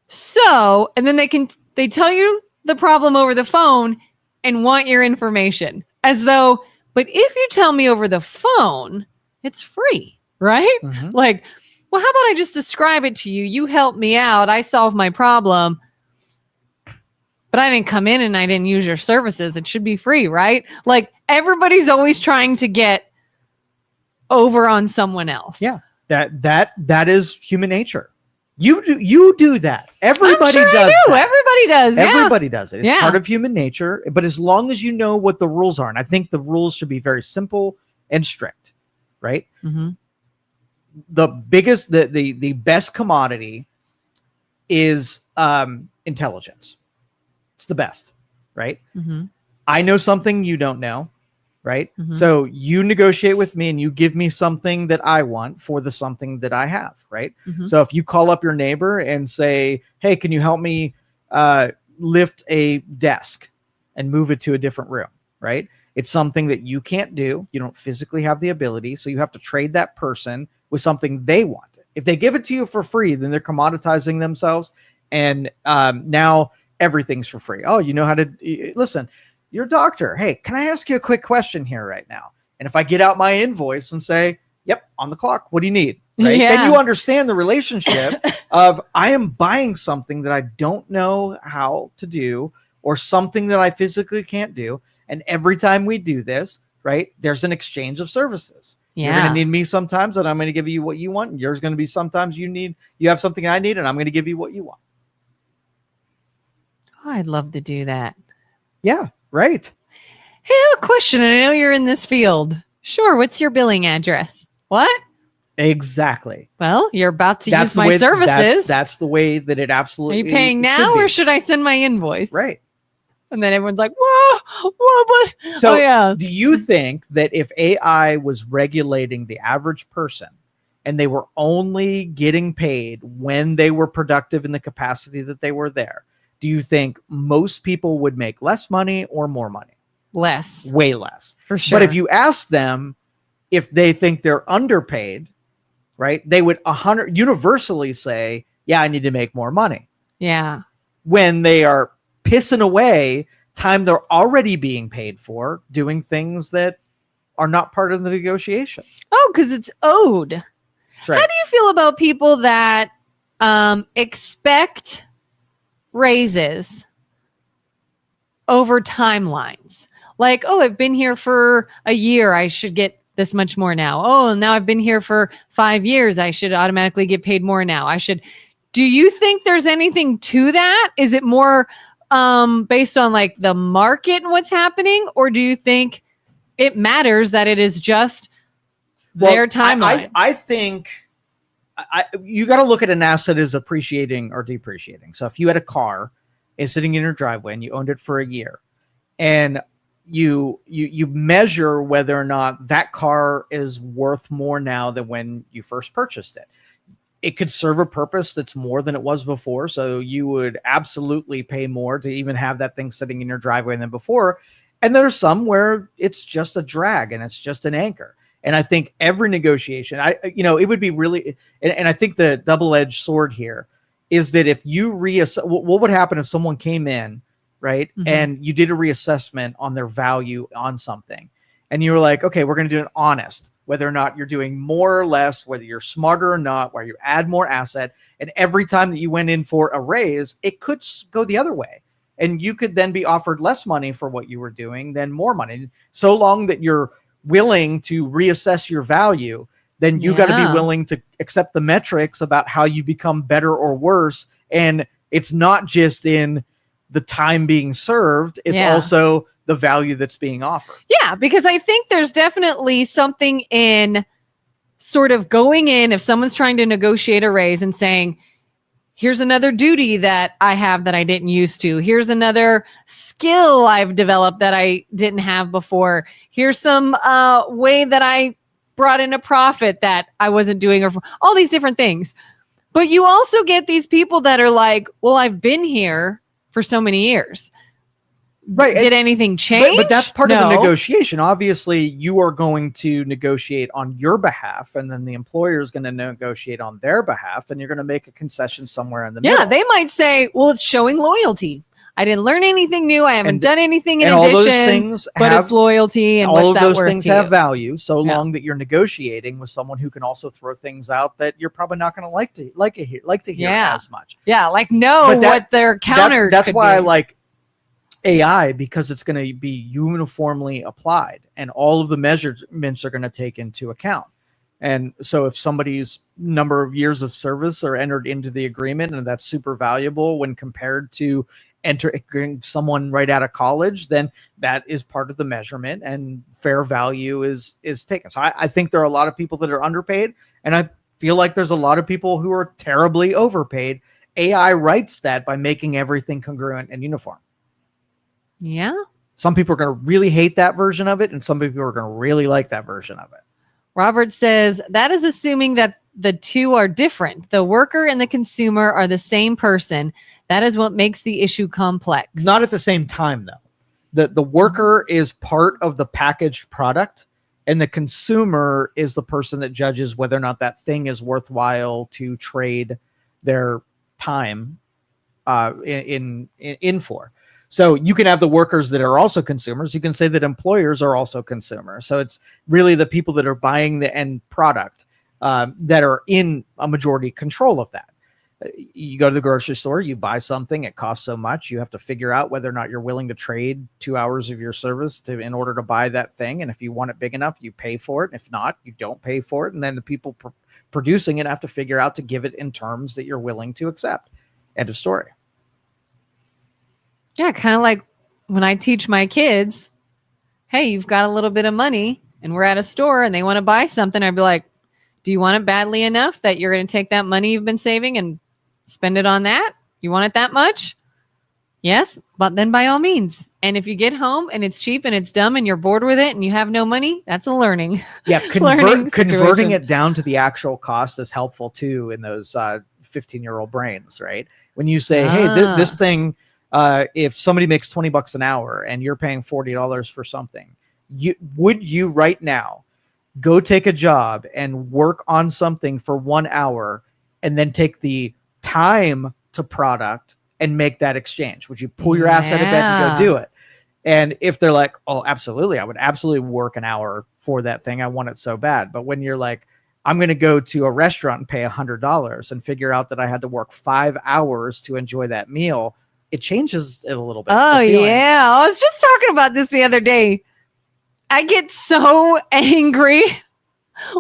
So, and then they tell you the problem over the phone and want your information, as though, but if you tell me over the phone, it's free, right? Mm-hmm. Like, well, how about I just describe it to you? You help me out. I solve my problem, but I didn't come in and I didn't use your services. It should be free, right? Like, everybody's always trying to get over on someone else. Yeah, that is human nature. You do that. Everybody does that. Everybody does. Yeah. Everybody does it. It's part of human nature. But as long as you know what the rules are, and I think the rules should be very simple and strict, right? Mm-hmm. The best commodity is intelligence. It's the best, right? Mm-hmm. I know something you don't know, right? Mm-hmm. So you negotiate with me and you give me something that I want for the something that I have, right? Mm-hmm. So if you call up your neighbor and say, hey, can you help me lift a desk and move it to a different room, right? It's something that you can't do. You don't physically have the ability. So you have to trade that person with something they want. If they give it to you for free, then they're commoditizing themselves. And now everything's for free. Oh, you know how to listen. You're a doctor. Hey, can I ask you a quick question here right now? And if I get out my invoice and say, yep, on the clock, what do you need? Right? Yeah. Then you understand the relationship of I am buying something that I don't know how to do, or something that I physically can't do. And every time we do this, right, there's an exchange of services. Yeah. You're going to need me sometimes, and I'm going to give you what you want. And yours going to be sometimes you have something I need, and I'm going to give you what you want. Oh, I'd love to do that. Yeah, right. Hey, I have a question. I know you're in this field. Sure. What's your billing address? What? Exactly. Well, you're about to That's use the my way. services. That's the way that it Are absolutely you paying should now be. or should I send my invoice? Right. And then everyone's like, whoa, but So, oh yeah. do you think that if AI was regulating the average person and they were only getting paid when they were productive in the capacity that they were there, do you think most people would make less money or more money? Less. Way less. For sure. But if you ask them if they think they're underpaid, right, they would universally say, yeah, I need to make more money. Yeah. When they are pissing away time they're already being paid for doing things that are not part of the negotiation. Oh, because it's owed. That's right. How do you feel about people that expect raises over timelines? Like, oh, I've been here for a year, I should get this much more now. Oh, now I've been here for 5 years, I should automatically get paid more now. Do you think there's anything to that? Is it more based on like the market and what's happening? Or do you think it matters that it is just their timeline? I think you got to look at an asset as appreciating or depreciating. So if you had a car is sitting in your driveway and you owned it for a year and you measure whether or not that car is worth more now than when you first purchased it. It could serve a purpose that's more than it was before. So you would absolutely pay more to even have that thing sitting in your driveway than before. And there's some where it's just a drag and it's just an anchor. And I think every negotiation, it would be really, and I think the double-edged sword here is that if you what would happen if someone came in, right, and you did a reassessment on their value on something, and you were like, okay, we're going to do an honest, whether or not you're doing more or less, whether you're smarter or not, where you add more asset, and every time that you went in for a raise, it could go the other way. And you could then be offered less money for what you were doing than more money. So long that you're willing to reassess your value, then you got to be willing to accept the metrics about how you become better or worse. And it's not just in the time being served, it's also the value that's being offered. Yeah, because I think there's definitely something in sort of going in, if someone's trying to negotiate a raise and saying, here's another duty that I have that I didn't used to. Here's another skill I've developed that I didn't have before. Here's some way that I brought in a profit that I wasn't doing, or all these different things. But you also get these people that are like, well, I've been here for so many years. Right. Did anything change? But that's part of the negotiation. Obviously, you are going to negotiate on your behalf, and then the employer is going to negotiate on their behalf, and you're going to make a concession somewhere in the middle. Yeah, they might say, well, it's showing loyalty. I didn't learn anything new. I haven't done anything in addition. All those things it's loyalty, and all what's of that those things to have you? value, so long that you're negotiating with someone who can also throw things out that you're probably not going to like to hear as much. Yeah, like what their counter. That's could why be. I like AI, because it's going to be uniformly applied and all of the measurements are going to take into account. And so if somebody's number of years of service are entered into the agreement and that's super valuable when compared to entering someone right out of college, then that is part of the measurement and fair value is taken. So I think there are a lot of people that are underpaid, and I feel like there's a lot of people who are terribly overpaid. AI writes that by making everything congruent and uniform. Yeah. Some people are going to really hate that version of it, and some people are going to really like that version of it. Robert says that is assuming that the two are different. The worker and the consumer are the same person. That is what makes the issue complex. Not at the same time, though. The worker is part of the packaged product, and the consumer is the person that judges whether or not that thing is worthwhile to trade their time in for. So you can have the workers that are also consumers. You can say that employers are also consumers. So it's really the people that are buying the end product that are in a majority control of that. You go to the grocery store, you buy something, it costs so much. You have to figure out whether or not you're willing to trade 2 hours of your service in order to buy that thing. And if you want it big enough, you pay for it. If not, you don't pay for it. And then the people producing it have to figure out to give it in terms that you're willing to accept. End of story. Yeah, kind of like when I teach my kids, hey, you've got a little bit of money and we're at a store and they want to buy something. I'd be like, Do you want it badly enough that you're going to take that money you've been saving and spend it on that? You want it that much? Yes, but then by all means. And if you get home and it's cheap and it's dumb and you're bored with it and you have no money, that's a learning. Yeah, learning converting situation. it down to the actual cost is helpful too in those 15-year-old brains, right? When you say, hey, this thing, if somebody makes $20 an hour and you're paying $40 for something, would you right now go take a job and work on something for 1 hour and then take the time to product and make that exchange? Would you pull your ass out of bed and go do it? And if they're like, oh, absolutely, I would absolutely work an hour for that thing. I want it so bad. But when you're like, I'm going to go to a restaurant and pay $100 and figure out that I had to work 5 hours to enjoy that meal, it changes it a little bit. Oh, yeah. I was just talking about this the other day. I get so angry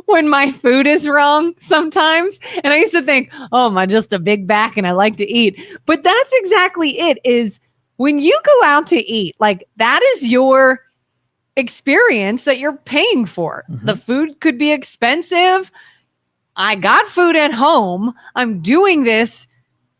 when my food is wrong sometimes. And I used to think, oh, am I just a big back and I like to eat? But that's exactly it, is when you go out to eat, like that is your experience that you're paying for. Mm-hmm. The food could be expensive. I got food at home. I'm doing this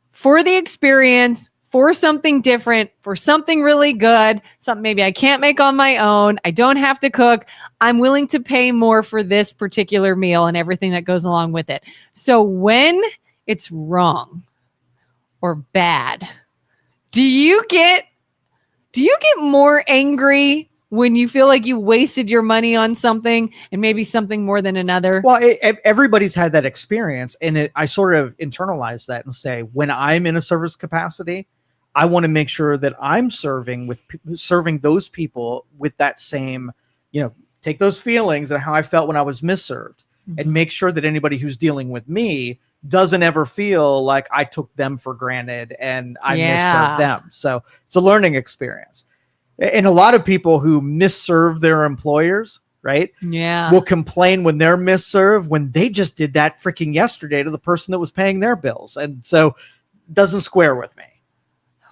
for the experience, for something different, for something really good, something maybe I can't make on my own. I don't have to cook. I'm willing to pay more for this particular meal and everything that goes along with it. So when it's wrong or bad, do you get more angry when you feel like you wasted your money on something and maybe something more than another? Well, everybody's had that experience, and I sort of internalize that and say, when I'm in a service capacity, I want to make sure that I'm serving those people with that same, take those feelings and how I felt when I was misserved, and make sure that anybody who's dealing with me doesn't ever feel like I took them for granted and I misserved them. So it's a learning experience. And a lot of people who misserve their employers, right? Yeah. Will complain when they're misserved when they just did that freaking yesterday to the person that was paying their bills. And so it doesn't square with me.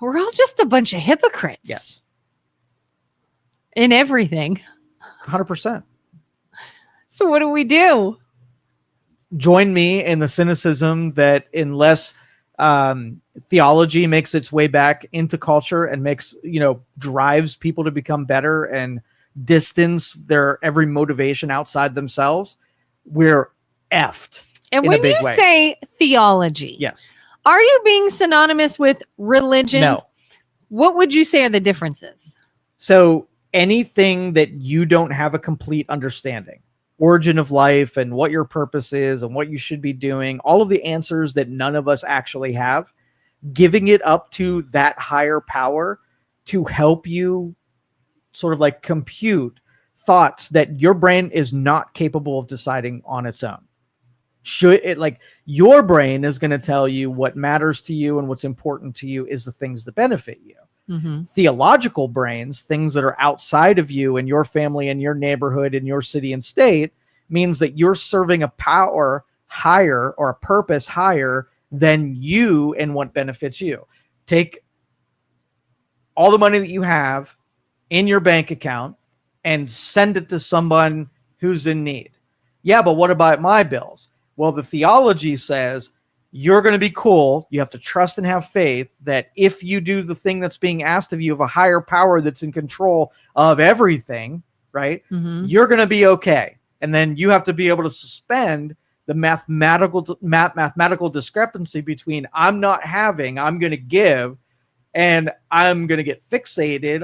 We're all just a bunch of hypocrites. Yes. In everything. 100%. So what do we do? Join me in the cynicism that unless theology makes its way back into culture and drives people to become better and distance their every motivation outside themselves, we're effed. And when you say theology, yes, are you being synonymous with religion? No. What would you say are the differences? So anything that you don't have a complete understanding, origin of life and what your purpose is and what you should be doing, all of the answers that none of us actually have, giving it up to that higher power to help you sort of like compute thoughts that your brain is not capable of deciding on its own. Your brain is going to tell you what matters to you and what's important to you is the things that benefit you. Mm-hmm. Theological brains, things that are outside of you and your family and your neighborhood and your city and state, means that you're serving a power higher or a purpose higher than you and what benefits you. Take all the money that you have in your bank account and send it to someone who's in need. Yeah, but what about my bills? Well, the theology says you're going to be cool. You have to trust and have faith that if you do the thing that's being asked of you of a higher power that's in control of everything, right? Mm-hmm. You're going to be okay. And then you have to be able to suspend the mathematical discrepancy between I'm not having, I'm going to give, and I'm going to get fixated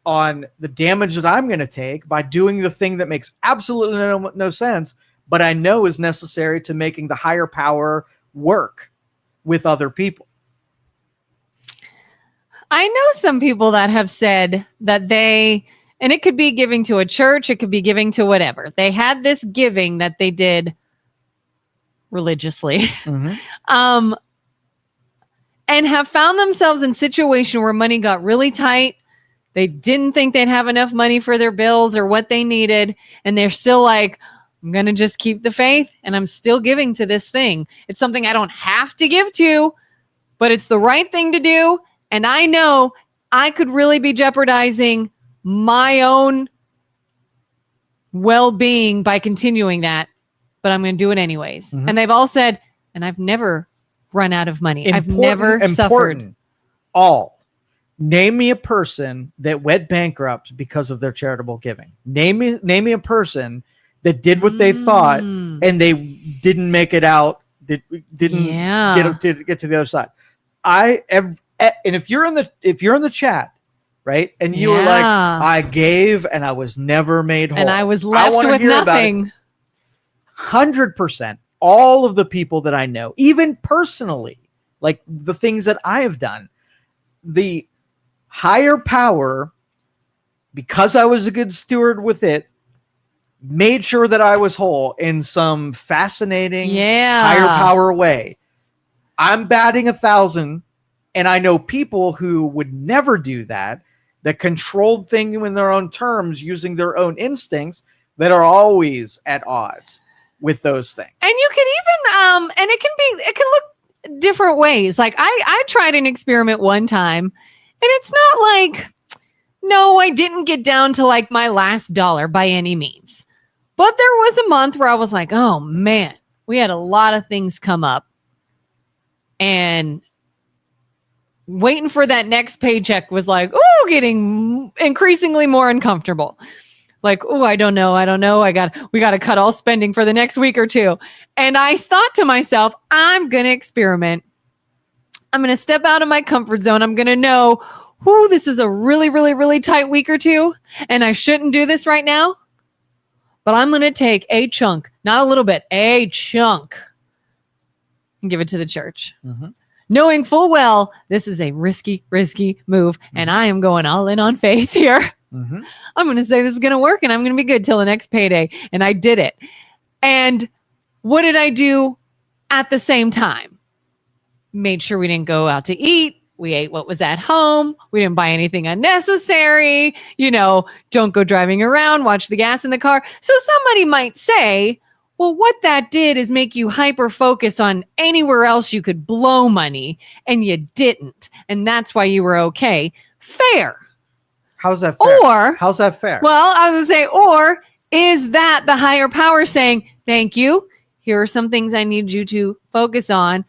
on the damage that I'm going to take by doing the thing that makes absolutely no sense, but I know is necessary to making the higher power work with other people. I know some people that have said that and it could be giving to a church, it could be giving to whatever. They had this giving that they did religiously, mm-hmm. And have found themselves in a situation where money got really tight. They didn't think they'd have enough money for their bills or what they needed. And they're still like, I'm going to just keep the faith and I'm still giving to this thing. It's something I don't have to give to, but it's the right thing to do. And I know I could really be jeopardizing my own well-being by continuing that. but I'm going to do it anyways. Mhm. And they've all said, and I've never run out of money. I've never suffered. Name me a person that went bankrupt because of their charitable giving. Name me a person that did what they thought and they didn't make it out. Didn't get to the other side. And if you're in the chat, right, and you were like, I gave and I was never made whole, and I was left with nothing. 100%. All of the people that I know, even personally, like the things that I have done, the higher power, because I was a good steward with it, made sure that I was whole in some fascinating higher power way. I'm batting 1,000, and I know people who would never do that controlled things in their own terms, using their own instincts, that are always at odds with those things. And you can even and it can look different ways. Like I tried an experiment one time, and it's not like, no, I didn't get down to like my last dollar by any means. But there was a month where I was like, oh man, we had a lot of things come up, and waiting for that next paycheck was like, oh, getting increasingly more uncomfortable. Like, oh, I don't know. We got to cut all spending for the next week or two. And I thought to myself, I'm going to experiment. I'm going to step out of my comfort zone. I'm going to know, this is a really, really, really tight week or two, and I shouldn't do this right now. But I'm going to take a chunk, not a little bit, a chunk, and give it to the church. Mm-hmm. Knowing full well this is a risky move, and I am going all in on faith here. Mm-hmm. I'm going to say this is going to work, and I'm going to be good till the next payday. And I did it. And what did I do at the same time? Made sure we didn't go out to eat. We ate what was at home. We didn't buy anything unnecessary. Don't go driving around, watch the gas in the car. So somebody might say, well, what that did is make you hyper focus on anywhere else you could blow money, and you didn't. And that's why you were okay. Fair. How's that fair? How's that fair? Well, I was going to say, or is that the higher power saying, thank you, here are some things I need you to focus on.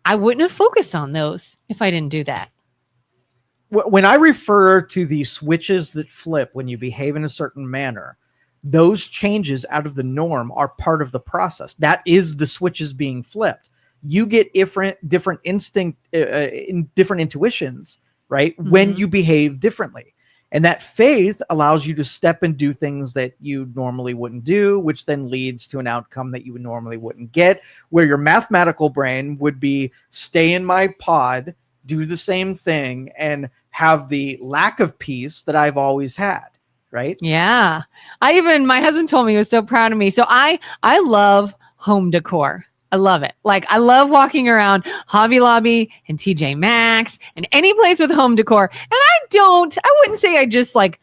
I wouldn't have focused on those if I didn't do that. When I refer to the switches that flip when you behave in a certain manner, those changes out of the norm are part of the process. That is the switches being flipped. You get different different intuitions, right? Mm-hmm. When you behave differently. And that faith allows you to step and do things that you normally wouldn't do, which then leads to an outcome that you normally wouldn't get, where your mathematical brain would be stay in my pod, do the same thing, and have the lack of peace that I've always had. Right? Yeah. My husband told me he was so proud of me. So I love home decor. I love it. Like, I love walking around Hobby Lobby and TJ Maxx and any place with home decor. And I wouldn't say I just like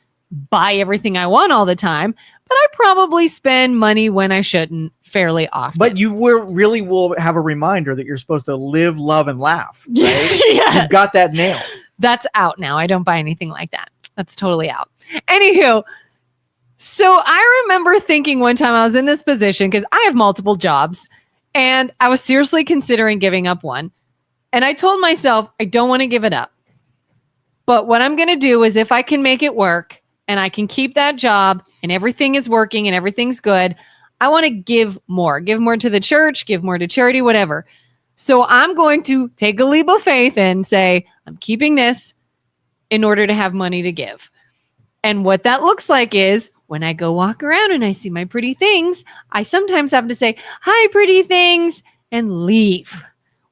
buy everything I want all the time, but I probably spend money when I shouldn't fairly often. But you really will have a reminder that you're supposed to live, love, and laugh. Right? Yes. You've got that nailed. That's out now. I don't buy anything like that. That's totally out. Anywho, so I remember thinking one time I was in this position because I have multiple jobs, and I was seriously considering giving up one. And I told myself, I don't want to give it up. But what I'm going to do is, if I can make it work and I can keep that job and everything is working and everything's good, I want to give more to the church, give more to charity, whatever. So I'm going to take a leap of faith and say, I'm keeping this in order to have money to give. And what that looks like is, when I go walk around and I see my pretty things, I sometimes have to say, hi, pretty things, and leave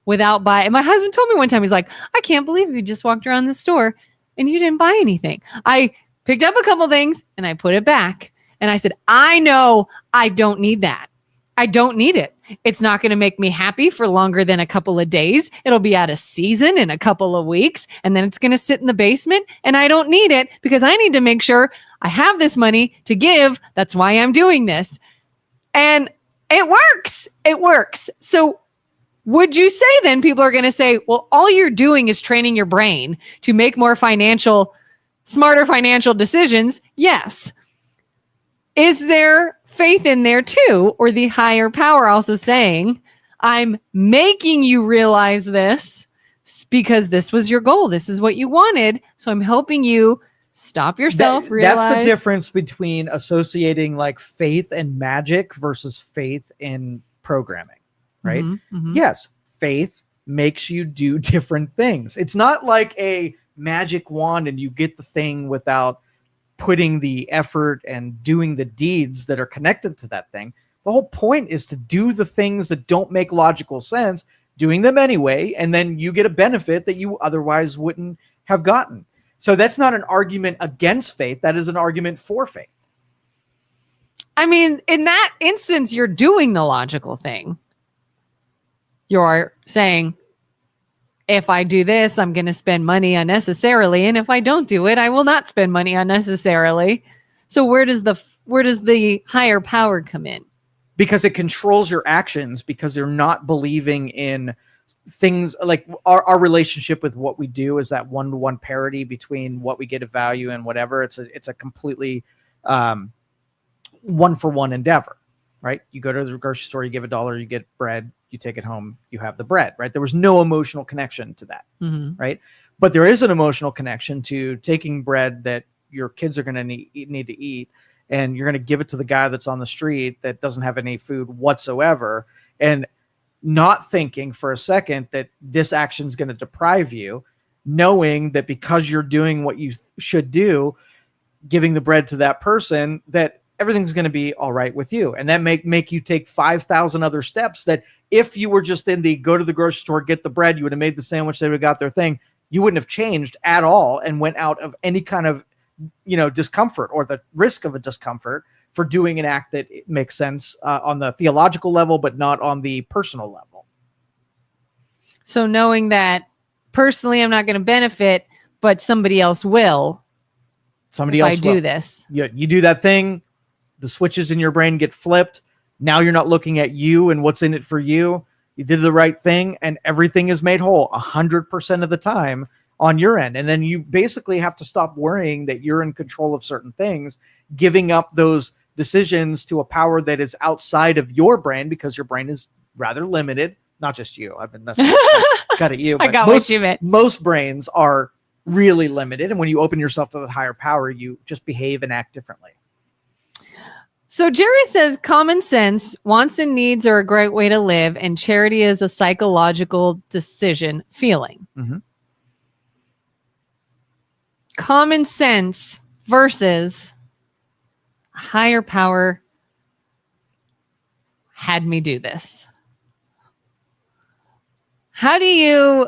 without buying. And my husband told me one time, he's like, I can't believe you just walked around the store and you didn't buy anything. I picked up a couple things and I put it back. And I said, I know I don't need that. I don't need it. It's not going to make me happy for longer than a couple of days. It'll be out of season in a couple of weeks, and then it's going to sit in the basement, and I don't need it because I need to make sure I have this money to give. That's why I'm doing this. And it works. It works. So would you say then people are going to say, well, all you're doing is training your brain to make more smarter financial decisions? Yes. Is there faith in there too, or the higher power also saying, I'm making you realize this because this was your goal. This is what you wanted. So I'm helping you stop yourself, realize. That's the difference between associating like faith and magic versus faith in programming, right? Yes, faith makes you do different things. It's not like a magic wand and you get the thing without putting the effort and doing the deeds that are connected to that thing. The whole point is to do the things that don't make logical sense, doing them anyway, and then you get a benefit that you otherwise wouldn't have gotten. So that's not an argument against faith. That is an argument for faith. I mean, in that instance, you're doing the logical thing. You're saying, if I do this, I'm going to spend money unnecessarily. And if I don't do it, I will not spend money unnecessarily. So where does the higher power come in? Because it controls your actions, because they're not believing in things like our relationship with what we do is that one-to-one parity between what we get of value and whatever. It's a completely one-for-one endeavor, right? You go to the grocery store, you give $1, you get bread, you take it home, you have the bread, right? There was no emotional connection to that, right? But there is an emotional connection to taking bread that your kids are going to need to eat, and you're going to give it to the guy that's on the street that doesn't have any food whatsoever, and not thinking for a second that this action is going to deprive you, knowing that because you're doing what you should do, giving the bread to that person, that everything's going to be all right with you. And that make you take 5,000 other steps that if you were just in the go to the grocery store, get the bread, you would have made the sandwich, they would have got their thing. You wouldn't have changed at all and went out of any kind of, discomfort or the risk of a discomfort for doing an act that makes sense on the theological level, but not on the personal level. So knowing that personally, I'm not going to benefit, but somebody else will. Somebody else will. Do this. You do that thing, the switches in your brain get flipped. Now you're not looking at you and what's in it for you. You did the right thing and everything is made whole 100% of the time on your end. And then you basically have to stop worrying that you're in control of certain things, giving up those decisions to a power that is outside of your brain, because your brain is rather limited. Not just you. I've been messing cut at you. I got what you meant. Most brains are really limited. And when you open yourself to that higher power, you just behave and act differently. So Jerry says common sense, wants and needs are a great way to live, and charity is a psychological decision, feeling. Common sense versus higher power had me do this. How do you...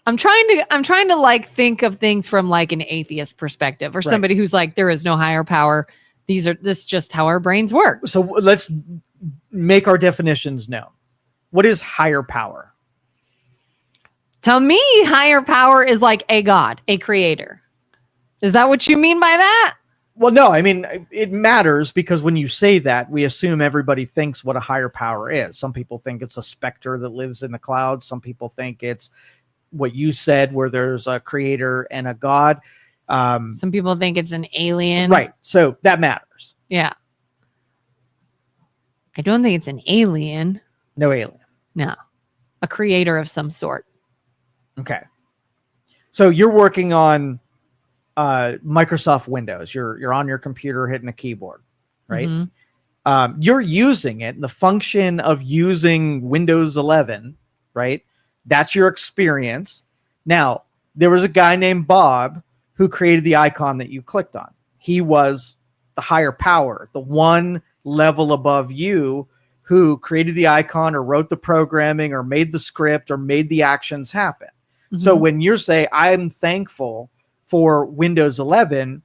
I'm trying to like think of things from like an atheist perspective, or somebody who's like, there is no higher power. This is just how our brains work. So let's make our definitions known. What is higher power? To me, higher power is like a God, a creator. Is that what you mean by that? Well, no, I mean, it matters because when you say that, we assume everybody thinks what a higher power is. Some people think it's a specter that lives in the clouds. Some people think it's what you said, where there's a creator and a God. Some people think it's an alien. Right. So that matters. Yeah. I don't think it's an alien. No alien. No. A creator of some sort. Okay. So you're working on Microsoft Windows. You're on your computer hitting a keyboard, right? You're using it. The function of using Windows 11, right? That's your experience. Now, there was a guy named Bob who created the icon that you clicked on. He was the higher power, the one level above you, who created the icon or wrote the programming or made the script or made the actions happen. So when you say, I'm thankful for Windows 11,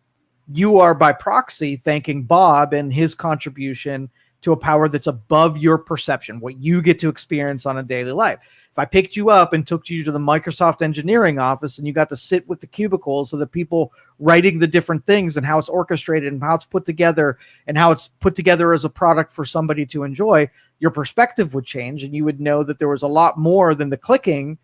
you are by proxy thanking Bob and his contribution to a power that's above your perception, what you get to experience on a daily life. If I picked you up and took you to the Microsoft engineering office and you got to sit with the cubicles of the people writing the different things and how it's orchestrated and how it's put together and how it's put together as a product for somebody to enjoy, your perspective would change and you would know that there was a lot more than the clicking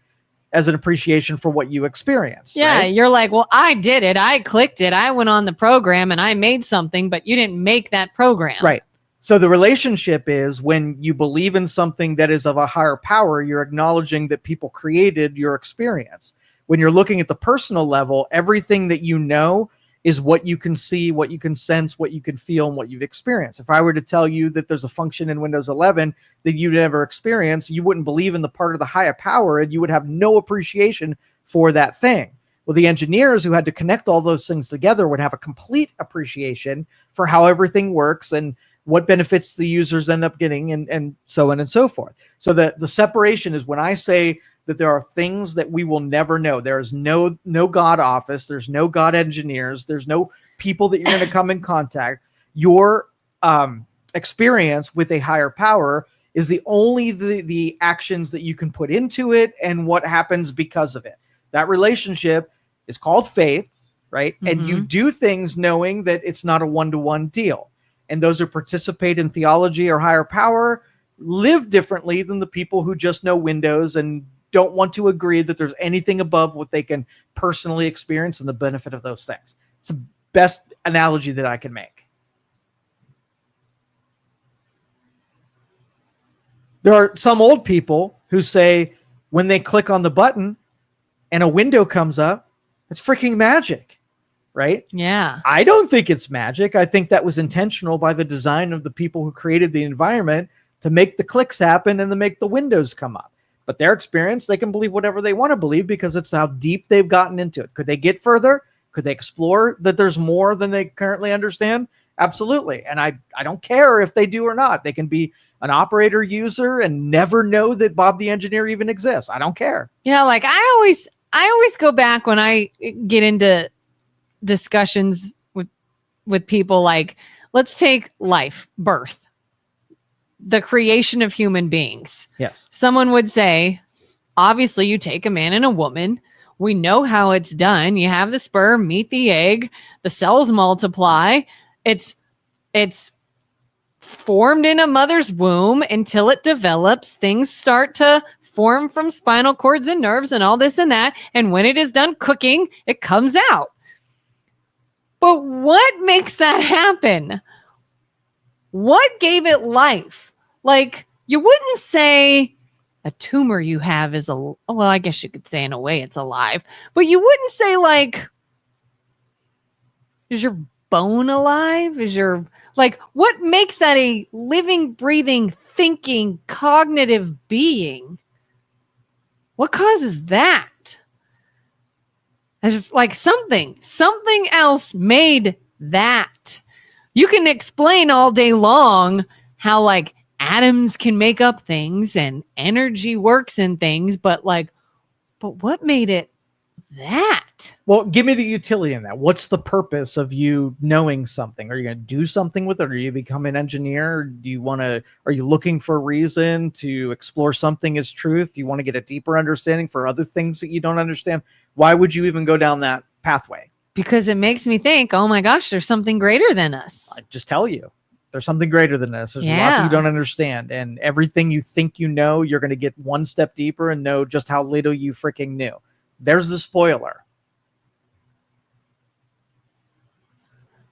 as an appreciation for what you experienced. Yeah, right? You're like, well, I did it. I clicked it. I went on the program and I made something, but you didn't make that program. Right. So the relationship is when you believe in something that is of a higher power, you're acknowledging that people created your experience. When you're looking at the personal level, everything that you know is what you can see, what you can sense, what you can feel, and what you've experienced. If I were to tell you that there's a function in Windows 11 that you'd never experienced, you wouldn't believe in the part of the higher power, and you would have no appreciation for that thing. Well, the engineers who had to connect all those things together would have a complete appreciation for how everything works and what benefits the users end up getting, and so on and so forth. So the separation is when I say that there are things that we will never know. There is no God office. There's no God engineers. There's no people that you're going to come in contact. Your experience with a higher power is the actions that you can put into it and what happens because of it. That relationship is called faith, right? Mm-hmm. And you do things knowing that it's not a one-to-one deal. And those who participate in theology or higher power live differently than the people who just know Windows and don't want to agree that there's anything above what they can personally experience and the benefit of those things. It's the best analogy that I can make. There are some old people who say when they click on the button and a window comes up, it's freaking magic, right? Yeah. I don't think it's magic. I think that was intentional by the design of the people who created the environment to make the clicks happen and to make the windows come up. But their experience, they can believe whatever they want to believe because it's how deep they've gotten into it. Could they get further? Could they explore that there's more than they currently understand? Absolutely. And I don't care if they do or not. They can be an operator user and never know that Bob the engineer even exists. I don't care. Yeah, like I always go back when I get into discussions with people, like, let's take life, birth, the creation of human beings. Yes. Someone would say, obviously you take a man and a woman. We know how it's done. You have the sperm meet the egg, the cells multiply. It's formed in a mother's womb until it develops. Things start to form from spinal cords and nerves and all this and that. And when it is done cooking, it comes out. But what makes that happen? What gave it life? Like, you wouldn't say a tumor you have is well, I guess you could say in a way it's alive, but you wouldn't say, like, is your bone alive? What makes that a living, breathing, thinking, cognitive being? What causes that? It's just like something else made that. You can explain all day long how, like, atoms can make up things and energy works in things, but what made it that? Well, give me the utility in that. What's the purpose of you knowing something? Are you going to do something with it? Or you become an engineer? Are you looking for a reason to explore something as truth? Do you want to get a deeper understanding for other things that you don't understand? Why would you even go down that pathway? Because it makes me think, oh my gosh, there's something greater than us. I just tell you. There's something greater than this. There's a lot that you don't understand. And everything you think you know, you're going to get one step deeper and know just how little you freaking knew. There's the spoiler.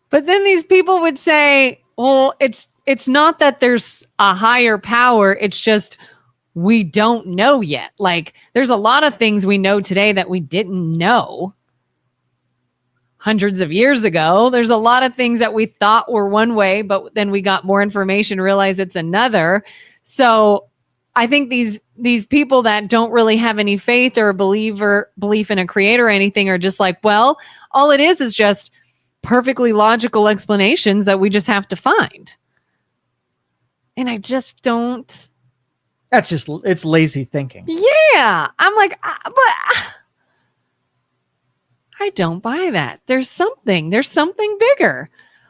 But then these people would say, well, it's not that there's a higher power. It's just we don't know yet. Like, there's a lot of things we know today that we didn't know hundreds of years ago. There's a lot of things that we thought were one way, but then we got more information, realized it's another. So I think these people that don't really have any faith or belief in a creator or anything are just like, well, all it is just perfectly logical explanations that we just have to find. And I just don't. It's lazy thinking. Yeah. I'm like, but I don't buy that. There's something bigger.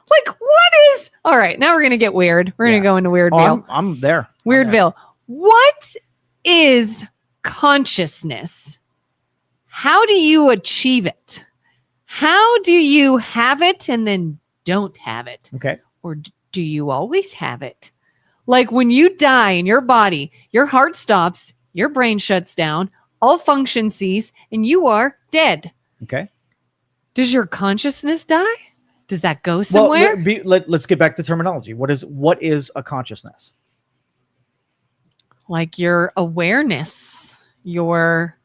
Like, what is, all right, now we're going to get weird. We're going to go into Weirdville. I'm there. Weirdville. What is consciousness? How do you achieve it? How do you have it and then don't have it? Okay. Or do you always have it? Like, when you die in your body, your heart stops, your brain shuts down, all function cease, and you are dead. Okay. Does your consciousness die? Does that go somewhere? Let's get back to terminology. What is a consciousness? Like your awareness, your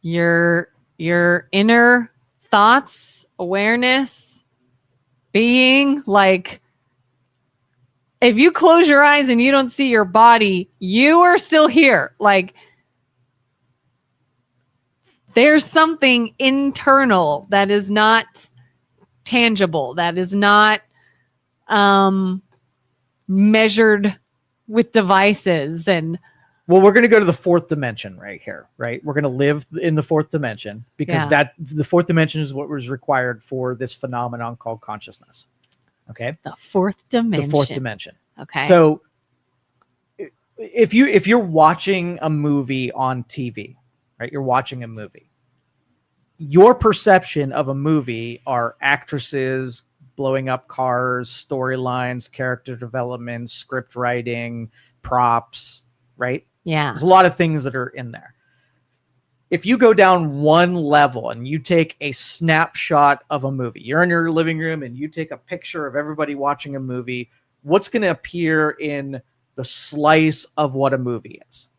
inner thoughts, awareness, being. Like, if you close your eyes and you don't see your body, you are still here. Like, there's something internal that is not tangible, that is not measured with devices. And well, we're going to go to the fourth dimension right here, right? We're going to live in the fourth dimension because the fourth dimension is what was required for this phenomenon called consciousness. Okay. The fourth dimension. The fourth dimension. Okay. So if you're watching a movie on TV, right? You're watching a movie. Your perception of a movie are actresses blowing up cars, storylines, character development, script writing, props, right? Yeah. There's a lot of things that are in there. If you go down one level and you take a snapshot of a movie, you're in your living room and you take a picture of everybody watching a movie, what's going to appear in the slice of what a movie is?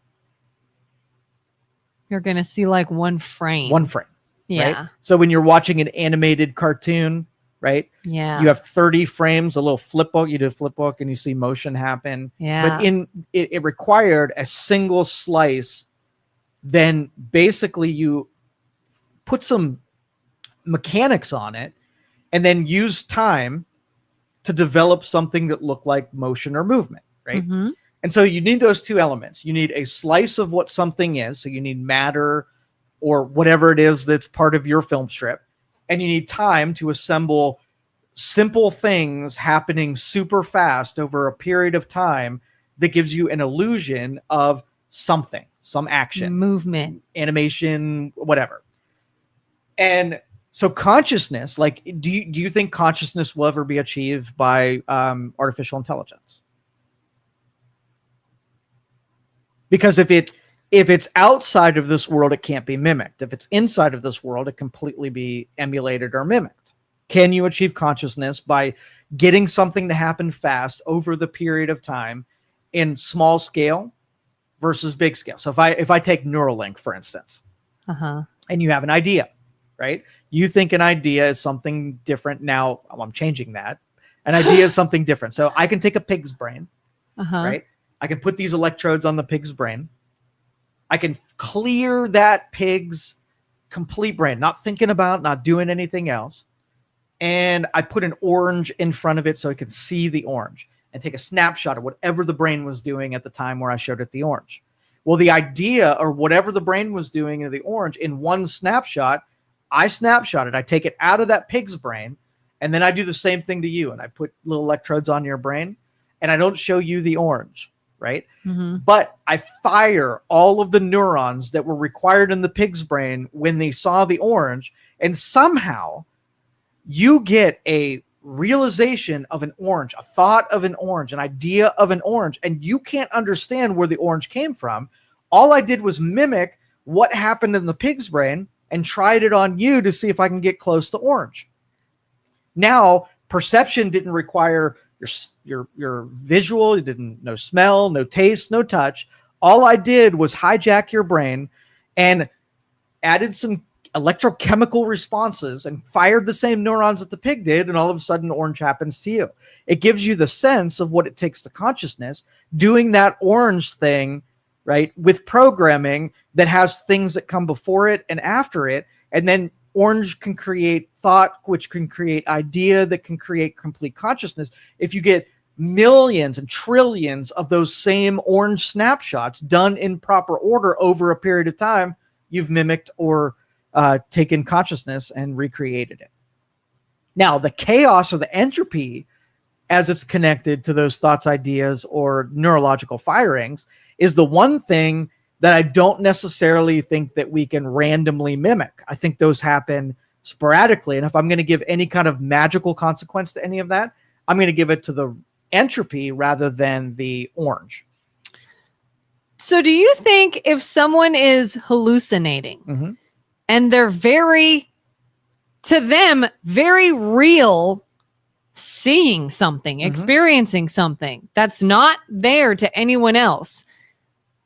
You're going to see like one frame. One frame. Yeah. Right? So when you're watching an animated cartoon, right? Yeah. You have 30 frames, a little flip book. You do a flip book and you see motion happen. Yeah. But it required a single slice. Then basically you put some mechanics on it and then use time to develop something that looked like motion or movement, right? Mm-hmm. And so you need those two elements. You need a slice of what something is. So you need matter or whatever it is that's part of your film strip. And you need time to assemble simple things happening super fast over a period of time that gives you an illusion of something, some action, movement, animation, whatever. And so consciousness, like, do you think consciousness will ever be achieved by artificial intelligence? Because if it's outside of this world, it can't be mimicked. If it's inside of this world, it completely be emulated or mimicked. Can you achieve consciousness by getting something to happen fast over the period of time in small scale versus big scale? So if I take Neuralink, for instance, and you have an idea, right? You think an idea is something different. Now I'm changing that. An idea is something different. So I can take a pig's brain, right? I can put these electrodes on the pig's brain. I can clear that pig's complete brain, not thinking about, not doing anything else. And I put an orange in front of it so it can see the orange and take a snapshot of whatever the brain was doing at the time where I showed it the orange. Well, the idea or whatever the brain was doing in the orange in one snapshot, I snapshot it. I take it out of that pig's brain, and then I do the same thing to you. And I put little electrodes on your brain, and I don't show you the orange. Right. Mm-hmm. But I fire all of the neurons that were required in the pig's brain when they saw the orange. And somehow you get a realization of an orange, a thought of an orange, an idea of an orange. And you can't understand where the orange came from. All I did was mimic what happened in the pig's brain and tried it on you to see if I can get close to orange. Now, perception didn't require your visual, you didn't no smell, no taste, no touch. All I did was hijack your brain and added some electrochemical responses and fired the same neurons that the pig did, and all of a sudden orange happens to you. It gives you the sense of what it takes to consciousness, doing that orange thing, right, with programming that has things that come before it and after it, and then orange can create thought, which can create idea, that can create complete consciousness. If you get millions and trillions of those same orange snapshots done in proper order over a period of time, you've mimicked or taken consciousness and recreated it. Now, the chaos or the entropy, as it's connected to those thoughts, ideas, or neurological firings, is the one thing that I don't necessarily think that we can randomly mimic. I think those happen sporadically. And if I'm going to give any kind of magical consequence to any of that, I'm going to give it to the entropy rather than the orange. So do you think if someone is hallucinating and they're very to them, very real, seeing something, experiencing something that's not there to anyone else.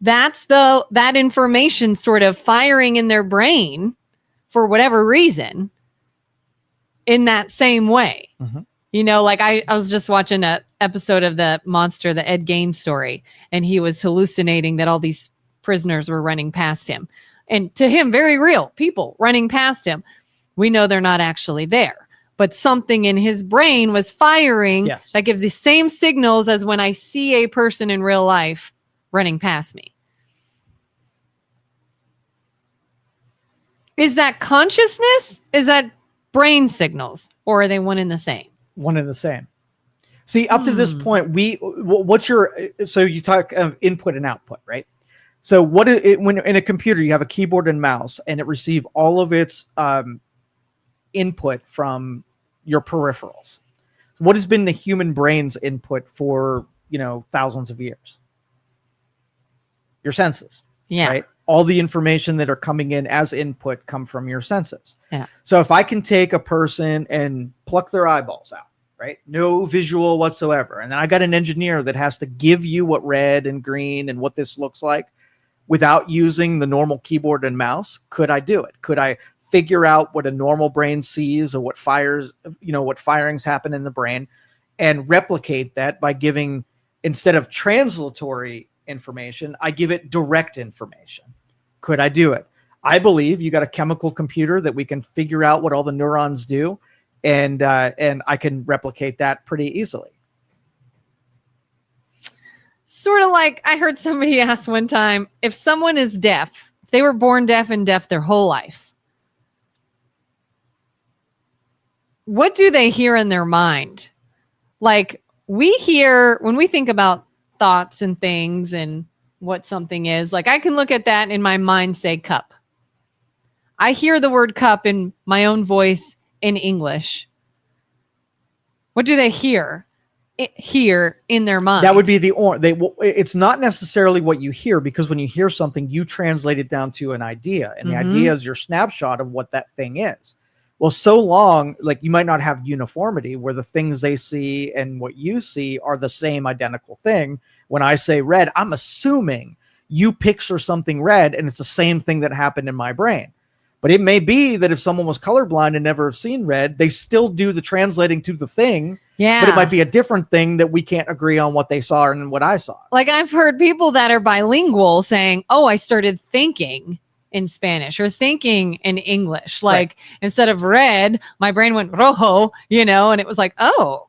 That's that information sort of firing in their brain for whatever reason in that same way. You know, like I was just watching an episode of the Monster, the Ed Gein story, and he was hallucinating that all these prisoners were running past him. And to him, very real people running past him. We know they're not actually there, but something in his brain was firing that gives the same signals as when I see a person in real life running past me. Is that consciousness? Is that brain signals? Or are they one and the same? One and the same. See, up to this point, so you talk of input and output, right? So when in a computer, you have a keyboard and mouse, and it receives all of its input from your peripherals. So what has been the human brain's input for, thousands of years? Your senses. Yeah. Right? All the information that are coming in as input come from your senses. Yeah. So if I can take a person and pluck their eyeballs out, right? No visual whatsoever. And then I got an engineer that has to give you what red and green and what this looks like without using the normal keyboard and mouse. Could I do it? Could I figure out what a normal brain sees or what firings happen in the brain and replicate that by giving, instead of translatory information, I give it direct information? Could I do it? I believe you got a chemical computer that we can figure out what all the neurons do, and I can replicate that pretty easily. Sort of like I heard somebody ask one time, if someone is deaf, if they were born deaf and deaf their whole life, what do they hear in their mind? Like we hear, when we think about thoughts and things and what something is, like I can look at that in my mind, say cup. I hear the word cup in my own voice in English. What do they hear in their mind? That would be it's not necessarily what you hear, because when you hear something, you translate it down to an idea, and the idea is your snapshot of what that thing is. Well, so long, like you might not have uniformity where the things they see and what you see are the same identical thing. When I say red, I'm assuming you picture something red and it's the same thing that happened in my brain. But it may be that if someone was colorblind and never have seen red, they still do the translating to the thing. Yeah. But it might be a different thing that we can't agree on what they saw and what I saw. Like I've heard people that are bilingual saying, oh, I started thinking in Spanish or thinking in English. Like instead of red, my brain went rojo, and it was like, oh,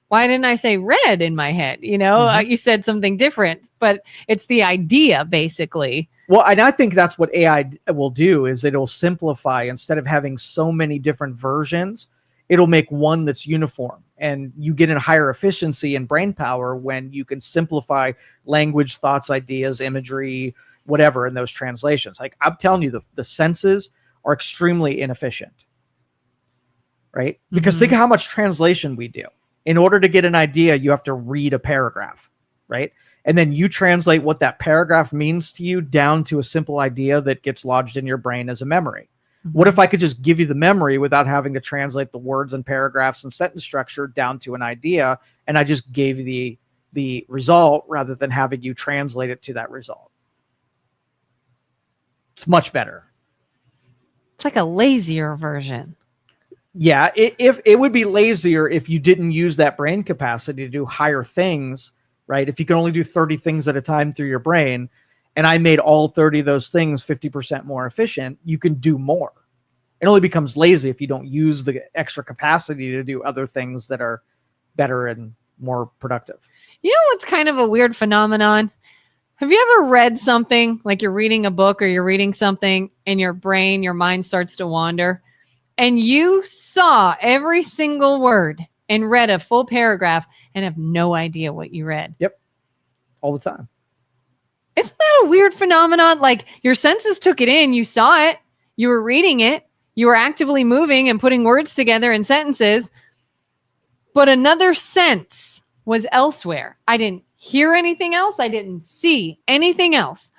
why didn't I say red in my head? You said something different, but it's the idea basically. Well, and I think that's what AI will do, is it'll simplify. Instead of having so many different versions, it'll make one that's uniform, and you get a higher efficiency and brain power when you can simplify language, thoughts, ideas, imagery, whatever in those translations. Like I'm telling you, the senses are extremely inefficient, right? Because think of how much translation we do. In order to get an idea, you have to read a paragraph, right? And then you translate what that paragraph means to you down to a simple idea that gets lodged in your brain as a memory. What if I could just give you the memory without having to translate the words and paragraphs and sentence structure down to an idea, and I just gave you the result rather than having you translate it to that result? It's much better. It's like a lazier version. Yeah, it would be lazier if you didn't use that brain capacity to do higher things, right? If you can only do 30 things at a time through your brain, and I made all 30 of those things 50% more efficient, you can do more. It only becomes lazy if you don't use the extra capacity to do other things that are better and more productive. You know what's kind of a weird phenomenon? Have you ever read something, like you're reading a book or you're reading something and your mind starts to wander, and you saw every single word and read a full paragraph and have no idea what you read? Yep. All the time. Isn't that a weird phenomenon? Like your senses took it in, you saw it, you were reading it, you were actively moving and putting words together in sentences, but another sense was elsewhere. I didn't hear anything else. I didn't see anything else.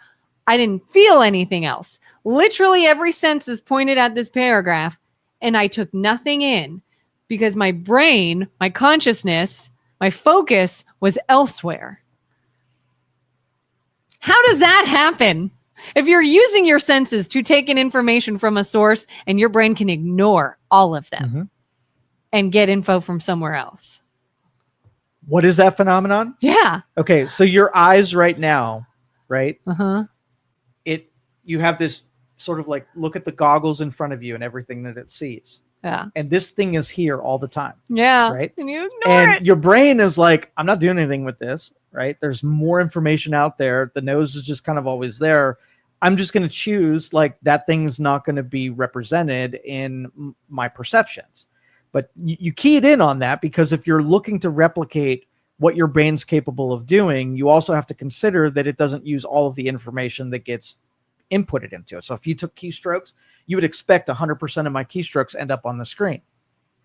I didn't feel anything else. Literally every sense is pointed at this paragraph, and I took nothing in because my brain, my consciousness, my focus was elsewhere. How does that happen? If you're using your senses to take in information from a source and your brain can ignore all of them and get info from somewhere else. What is that phenomenon? Yeah. Okay, so your eyes right now, right? Uh-huh. You have this sort of like look at the goggles in front of you and everything that it sees. Yeah. And this thing is here all the time. Yeah. Right? And you ignore it. Your brain is like, I'm not doing anything with this, right? There's more information out there. The nose is just kind of always there. I'm just going to choose like that thing's not going to be represented in my perceptions. But you key it in on that because if you're looking to replicate what your brain's capable of doing, you also have to consider that it doesn't use all of the information that gets inputted into it. So if you took keystrokes, you would expect 100% of my keystrokes end up on the screen,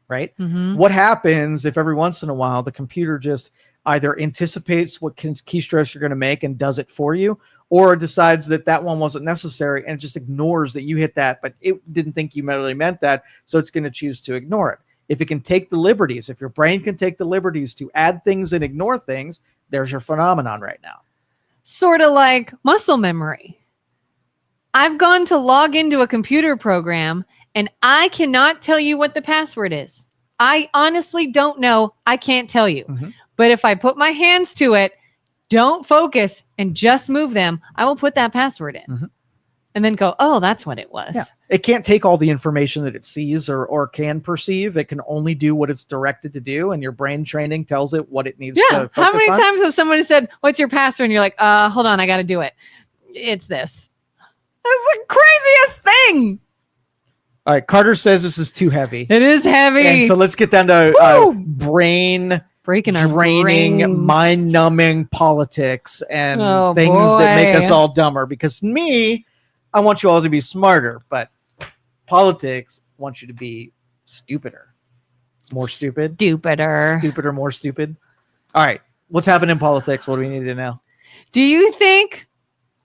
right? What happens if every once in a while the computer just either anticipates what keystrokes you're going to make and does it for you, or decides that that one wasn't necessary and it just ignores that you hit that, but it didn't think you really meant that, so it's going to choose to ignore it. If it can take the liberties, if your brain can take the liberties to add things and ignore things, there's your phenomenon right now. Sort of like muscle memory. I've gone to log into a computer program and I cannot tell you what the password is. I honestly don't know. I can't tell you. But if I put my hands to it, don't focus and just move them, I will put that password in and then go, oh, that's what it was. Yeah. It can't take all the information that it sees or can perceive. It can only do what it's directed to do. And your brain training tells it what it needs to focus on. How many times have someone said, what's your password? And you're like, hold on, I got to do it. It's this. That's the craziest thing. All right. Carter says this is too heavy. It is heavy. And so let's get down to brain breaking our draining, brains. mind-numbing politics and things that make us all dumber. Because me, I want you all to be smarter, but politics wants you to be stupider. More stupid? Stupider, more stupid. All right. What's happening in politics? What do we need to know? Do you think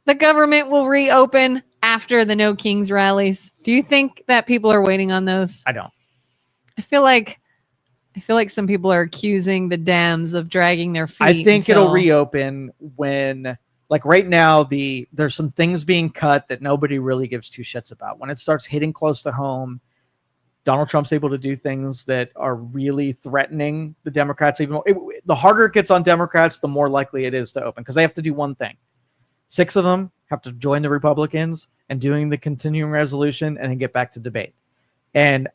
the government will reopen after the No Kings rallies? Do you think that people are waiting on those? I don't. I feel like some people are accusing the Dems of dragging their feet. I think it'll reopen when, like right now, there's some things being cut that nobody really gives two shits about. When it starts hitting close to home, Donald Trump's able to do things that are really threatening the Democrats. Even more. The harder it gets on Democrats, the more likely it is to open because they have to do one thing. 6 of them have to join the Republicans and doing the continuing resolution and then get back to debate. And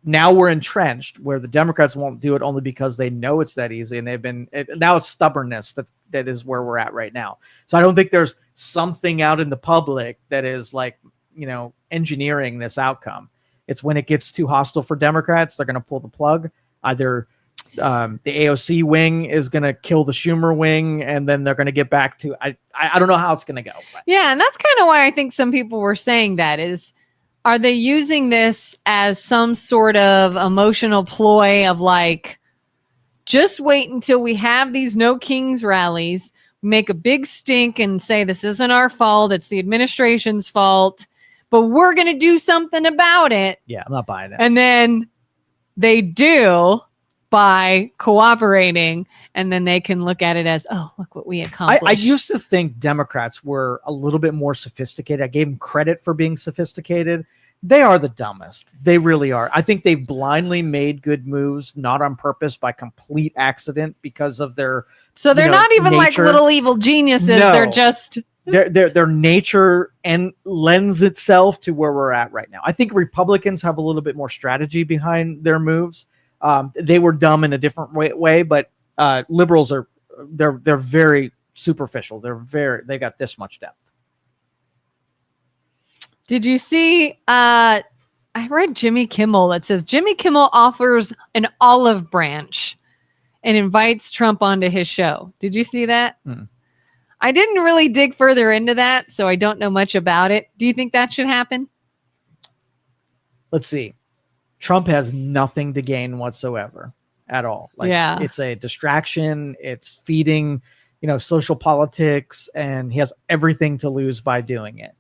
now we're entrenched where the Democrats won't do it only because they know it's that easy. And now it's stubbornness that is where we're at right now. So I don't think there's something out in the public that is like, engineering this outcome. It's when it gets too hostile for Democrats, they're going to pull the plug. Either the AOC wing is going to kill the Schumer wing, and then they're going to get back to, I don't know how it's going to go. But. Yeah. And that's kind of why I think some people were saying that is, are they using this as some sort of emotional ploy of like, just wait until we have these No Kings rallies, make a big stink and say, this isn't our fault. It's the administration's fault, but we're going to do something about it. Yeah. I'm not buying it. And then they do by cooperating, and then they can look at it as, oh, look what we accomplished. I used to think Democrats were a little bit more sophisticated. I gave them credit for being sophisticated. They are the dumbest. They really are. I think they've blindly made good moves, not on purpose, by complete accident because of their So they're not even nature. like little evil geniuses. No. They're just their nature and lends itself to where we're at right now. I think Republicans have a little bit more strategy behind their moves. They were dumb in a different way, but liberals they're very superficial. They got this much depth. Did you see? I read Jimmy Kimmel that says Jimmy Kimmel offers an olive branch and invites Trump onto his show. Did you see that? I didn't really dig further into that, so I don't know much about it. Do you think that should happen? Let's see. Trump has nothing to gain whatsoever at all. It's a distraction. It's feeding, social politics, and he has everything to lose by doing it.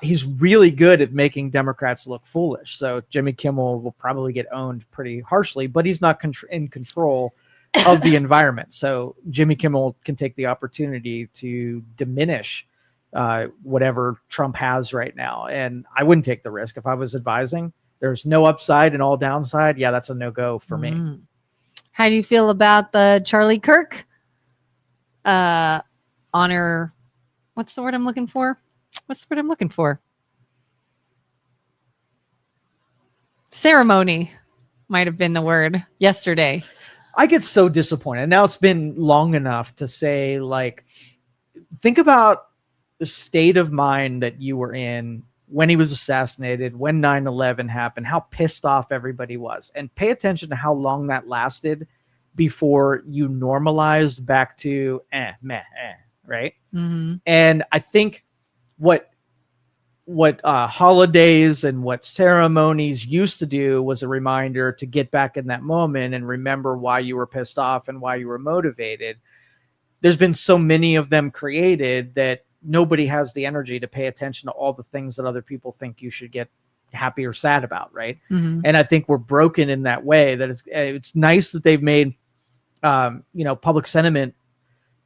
He's really good at making Democrats look foolish. So Jimmy Kimmel will probably get owned pretty harshly, but he's not in control of the environment. So Jimmy Kimmel can take the opportunity to diminish whatever Trump has right now. And I wouldn't take the risk if I was advising. There's no upside and all downside. Yeah, that's a no-go for me. How do you feel about the Charlie Kirk honor? What's the word I'm looking for? Ceremony might have been the word yesterday. I get so disappointed. Now it's been long enough to say, like, think about the state of mind that you were in when he was assassinated, when 9/11 happened, how pissed off everybody was, and pay attention to how long that lasted before you normalized back to right? Mm-hmm. And I think what holidays and what ceremonies used to do was a reminder to get back in that moment and remember why you were pissed off and why you were motivated. There's been so many of them created that nobody has the energy to pay attention to all the things that other people think you should get happy or sad about, right? Mm-hmm. And I think we're broken in that way. That it's nice that they've made public sentiment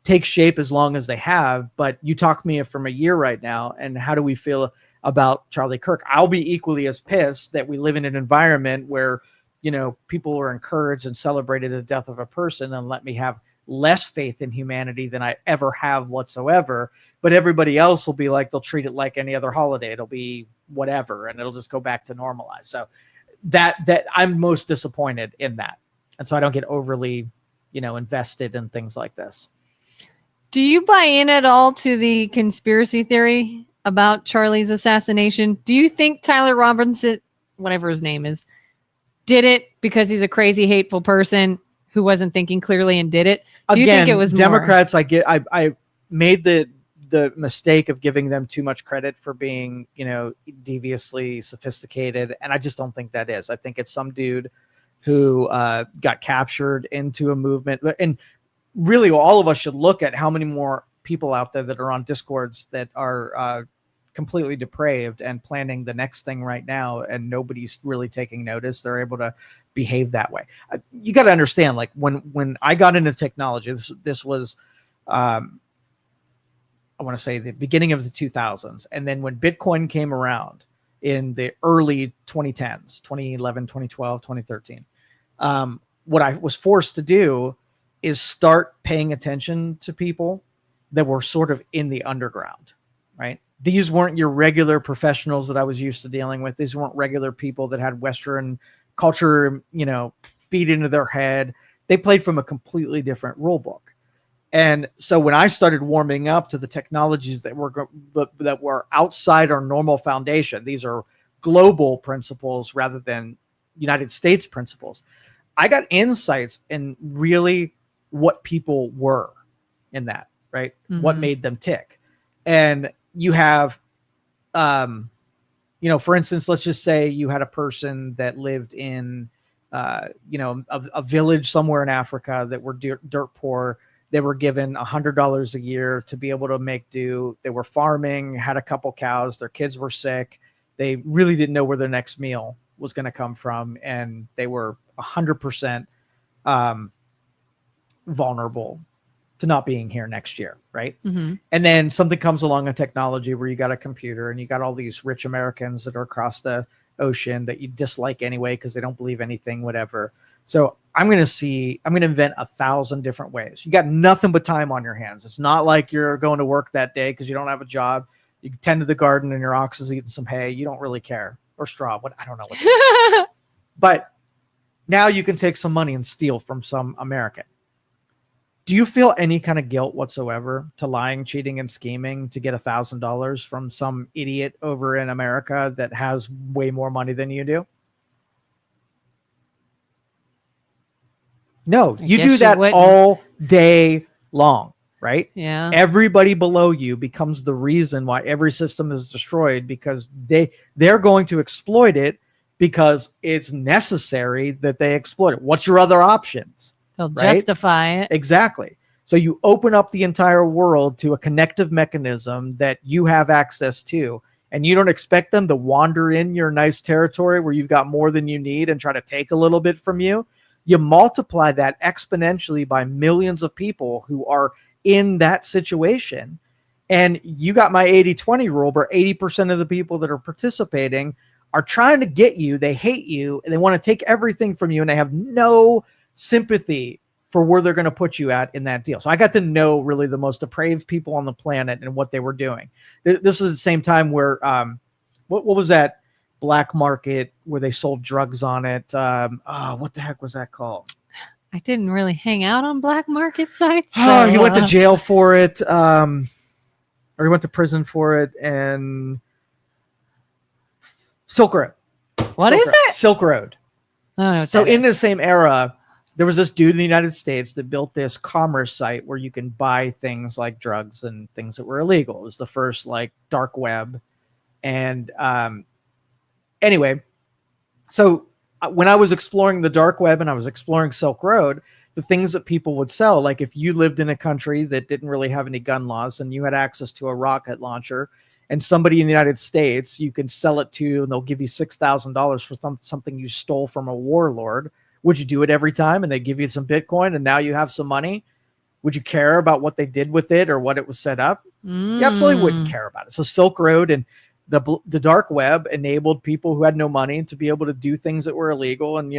take shape as long as they have, but you talk to me from a year right now, and how do we feel about Charlie Kirk? I'll be equally as pissed that we live in an environment where, people are encouraged and celebrated the death of a person, and let me have less faith in humanity than I ever have whatsoever. But everybody else will be like, they'll treat it like any other holiday. It'll be whatever, and it'll just go back to normalize. So that I'm most disappointed in that. And so I don't get overly, invested in things like this. Do you buy in at all to the conspiracy theory about Charlie's assassination? Do you think Tyler Robinson, whatever his name is, did it because he's a crazy, hateful person who wasn't thinking clearly and did it? Do you think it was Democrats? More? I made the mistake of giving them too much credit for being, deviously sophisticated, and I just don't think that is. I think it's some dude who got captured into a movement, and really all of us should look at how many more people out there that are on Discords that are completely depraved and planning the next thing right now, and nobody's really taking notice. They're able to behave that way. You got to understand, like when I got into technology, this was I want to say the beginning of the 2000s, and then when Bitcoin came around in the early 2010s, 2011, 2012, 2013, what I was forced to do is start paying attention to people that were sort of in the underground, right? These weren't your regular professionals that I was used to dealing with. These weren't regular people that had Western culture, beat into their head. They played from a completely different rule book. And so when I started warming up to the technologies that were outside our normal foundation, these are global principles rather than United States principles, I got insights in really what people were in that, right? Mm-hmm. What made them tick. And you have, for instance, let's just say you had a person that lived in, a village somewhere in Africa that were dirt poor. They were given $100 a year to be able to make do. They were farming, had a couple cows. Their kids were sick. They really didn't know where their next meal was going to come from. And they were 100% vulnerable to not being here next year, right? Mm-hmm. And then something comes along in technology where you got a computer and you got all these rich Americans that are across the ocean that you dislike anyway because they don't believe anything, whatever. So I'm going to invent 1,000 different ways. You got nothing but time on your hands. It's not like you're going to work that day because you don't have a job. You tend to the garden and your ox is eating some hay. You don't really care. Or straw. I don't know what. But now you can take some money and steal from some American. Do you feel any kind of guilt whatsoever to lying, cheating, and scheming to get $1,000 from some idiot over in America that has way more money than you do? No, you do that all day long, right? Yeah. Everybody below you becomes the reason why every system is destroyed, because they're going to exploit it because it's necessary that they exploit it. What's your other options? They'll justify it. Exactly. So you open up the entire world to a connective mechanism that you have access to, and you don't expect them to wander in your nice territory where you've got more than you need and try to take a little bit from you, you multiply that exponentially by millions of people who are in that situation. And you got my 80-20 rule, where 80% of the people that are participating are trying to get you. They hate you and they want to take everything from you, and they have no sympathy for where they're going to put you at in that deal. So I got to know really the most depraved people on the planet and what they were doing. This was the same time where, what was that black market where they sold drugs on it? What the heck was that called? I didn't really hang out on black market sites. Oh, he went to jail for it. Or he went to prison for it. And Silk Road. What is it? Silk Road. Oh, so in the same era, there was this dude in the United States that built this commerce site where you can buy things like drugs and things that were illegal. It was the first like dark web. And anyway, so when I was exploring the dark web and I was exploring Silk Road, the things that people would sell, like if you lived in a country that didn't really have any gun laws and you had access to a rocket launcher, and somebody in the United States, you can sell it to, and they'll give you $6,000 for something you stole from a warlord. Would you do it every time? And they give you some Bitcoin and now you have some money. Would you care about what they did with it or what it was set up? You absolutely wouldn't care about it. So Silk Road and the dark web enabled people who had no money to be able to do things that were illegal. And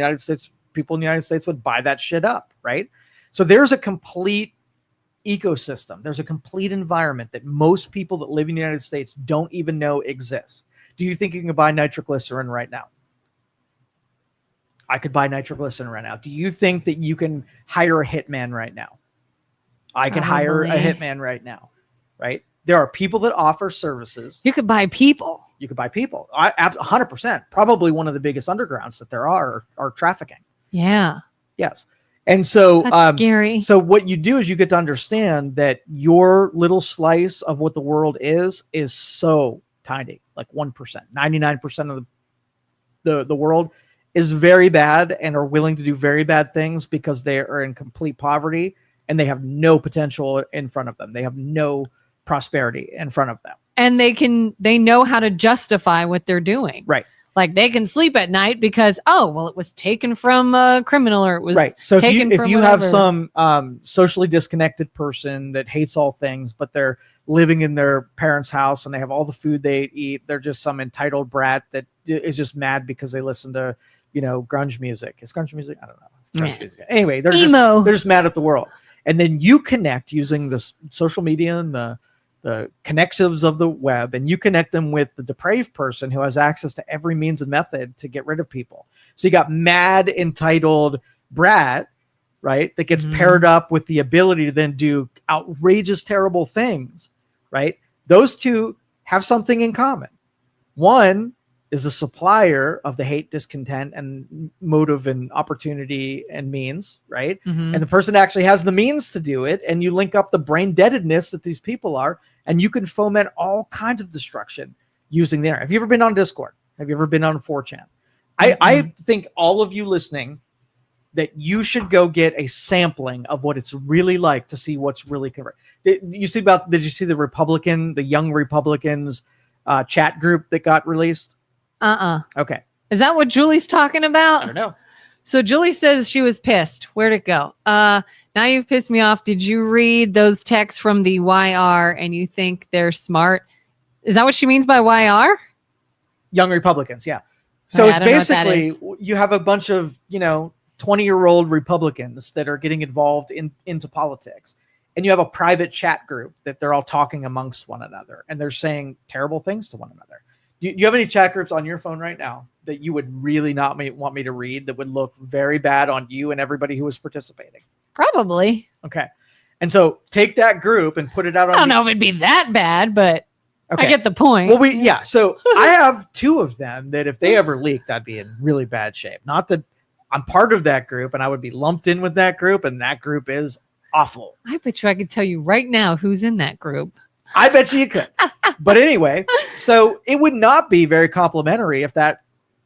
people in the United States would buy that shit up, right? So there's a complete ecosystem. There's a complete environment that most people that live in the United States don't even know exists. Do you think you can buy nitroglycerin right now? I could buy nitroglycerin right now. Do you think that you can hire a hitman right now? I can hire a hitman right now, right? There are people that offer services. You could buy people. You could buy people. 100%. Probably one of the biggest undergrounds that there are trafficking. Yeah. Yes. And so that's scary. So what you do is you get to understand that your little slice of what the world is so tiny, like 1%. 99% of the world is very bad and are willing to do very bad things because they are in complete poverty and they have no potential in front of them. They have no prosperity in front of them. And they know how to justify what they're doing. Right. Like they can sleep at night because, it was taken from a criminal or it was right. So taken if you have some socially disconnected person that hates all things, but they're living in their parents' house and they have all the food they eat, they're just some entitled brat that is just mad because they listen to, grunge music. Is grunge music? I don't know. It's grunge music. Anyway, they're just mad at the world. And then you connect using the social media and the connectives of the web, and you connect them with the depraved person who has access to every means and method to get rid of people. So you got mad, entitled brat, right? That gets paired up with the ability to then do outrageous, terrible things, right? Those two have something in common. One is the supplier of the hate, discontent, and motive and opportunity and means, right? And the person actually has the means to do it. And you link up the brain deadedness that these people are, and you can foment all kinds of destruction using the internet. Have you ever been on Discord? Have you ever been on 4chan? I think all of you listening that you should go get a sampling of what it's really like to see what's really correct. Did you see the Young Republicans chat group that got released? Okay. Is that what Julie's talking about? I don't know. So Julie says she was pissed. Where'd it go? Now you've pissed me off. Did you read those texts from the YR and you think they're smart? Is that what she means by YR? Young Republicans, yeah. So it's basically you have a bunch of, 20-year-old Republicans that are getting involved into politics. And you have a private chat group that they're all talking amongst one another. And they're saying terrible things to one another. Do you have any chat groups on your phone right now that you would really not want me to read that would look very bad on you and everybody who was participating? Probably. Okay. And so take that group and put it out on. I don't know if it'd be that bad, but okay. I get the point. Well, so I have two of them that if they ever leaked, I'd be in really bad shape. Not that I'm part of that group and I would be lumped in with that group, and that group is awful. I bet you I could tell you right now who's in that group. I bet you could. But anyway, so it would not be very complimentary if that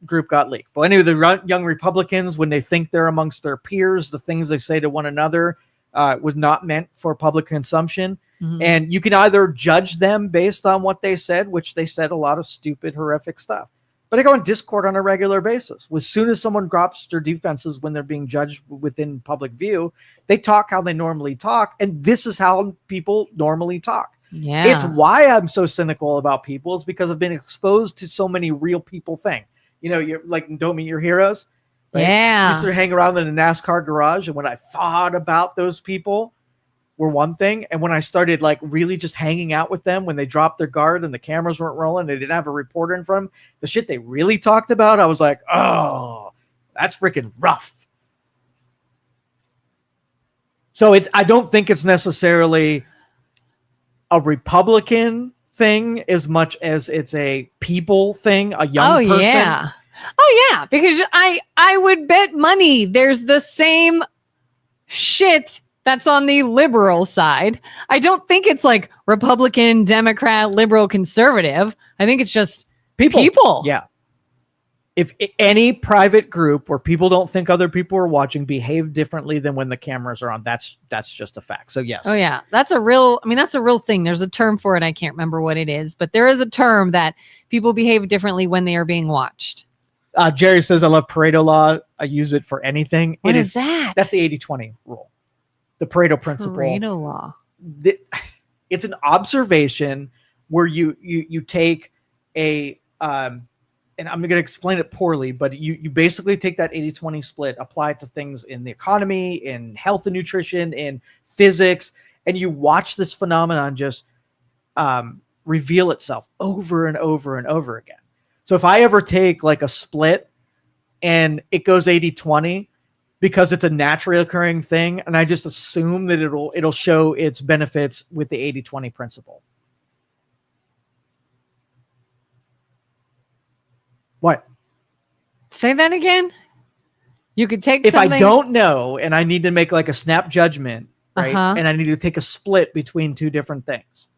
group got leaked. But anyway, the Young Republicans, when they think they're amongst their peers, the things they say to one another was not meant for public consumption. Mhm. And you can either judge them based on what they said, which they said a lot of stupid, horrific stuff. But I go on Discord on a regular basis. As soon as someone drops their defenses when they're being judged within public view, they talk how they normally talk. And this is how people normally talk. Yeah. It's why I'm so cynical about people, is because I've been exposed to so many real people thing. You know, you're like, don't meet your heroes. Right? Yeah. Just to hang around in a NASCAR garage. And when I thought about those people were one thing. And when I started like really just hanging out with them, when they dropped their guard and the cameras weren't rolling, they didn't have a reporter in front of them, the shit they really talked about, I was like, oh, that's freaking rough. So I don't think it's necessarily a Republican thing as much as it's a people thing, a young person. Yeah. Oh yeah, because I would bet money there's the same shit that's on the liberal side. I don't think it's like Republican, Democrat, liberal, conservative. I think it's just people. Yeah. If any private group where people don't think other people are watching behave differently than when the cameras are on, that's just a fact. So yes. Oh yeah, that's a real thing. There's a term for it. I can't remember what it is, but there is a term that people behave differently when they are being watched. Jerry says, I love Pareto law. I use it for anything. What is that? That's the 80-20 rule. The Pareto principle. Pareto law. It's an observation where you take a and I'm going to explain it poorly, but you basically take that 80-20 split, apply it to things in the economy, in health and nutrition, in physics, and you watch this phenomenon just reveal itself over and over and over again. So if I ever take like a split and it goes 80-20 because it's a naturally occurring thing, and I just assume that it'll show its benefits with the 80-20 principle. What? Say that again. You could take if something... I don't know and I need to make like a snap judgment, right? And I need to take a split between two different things.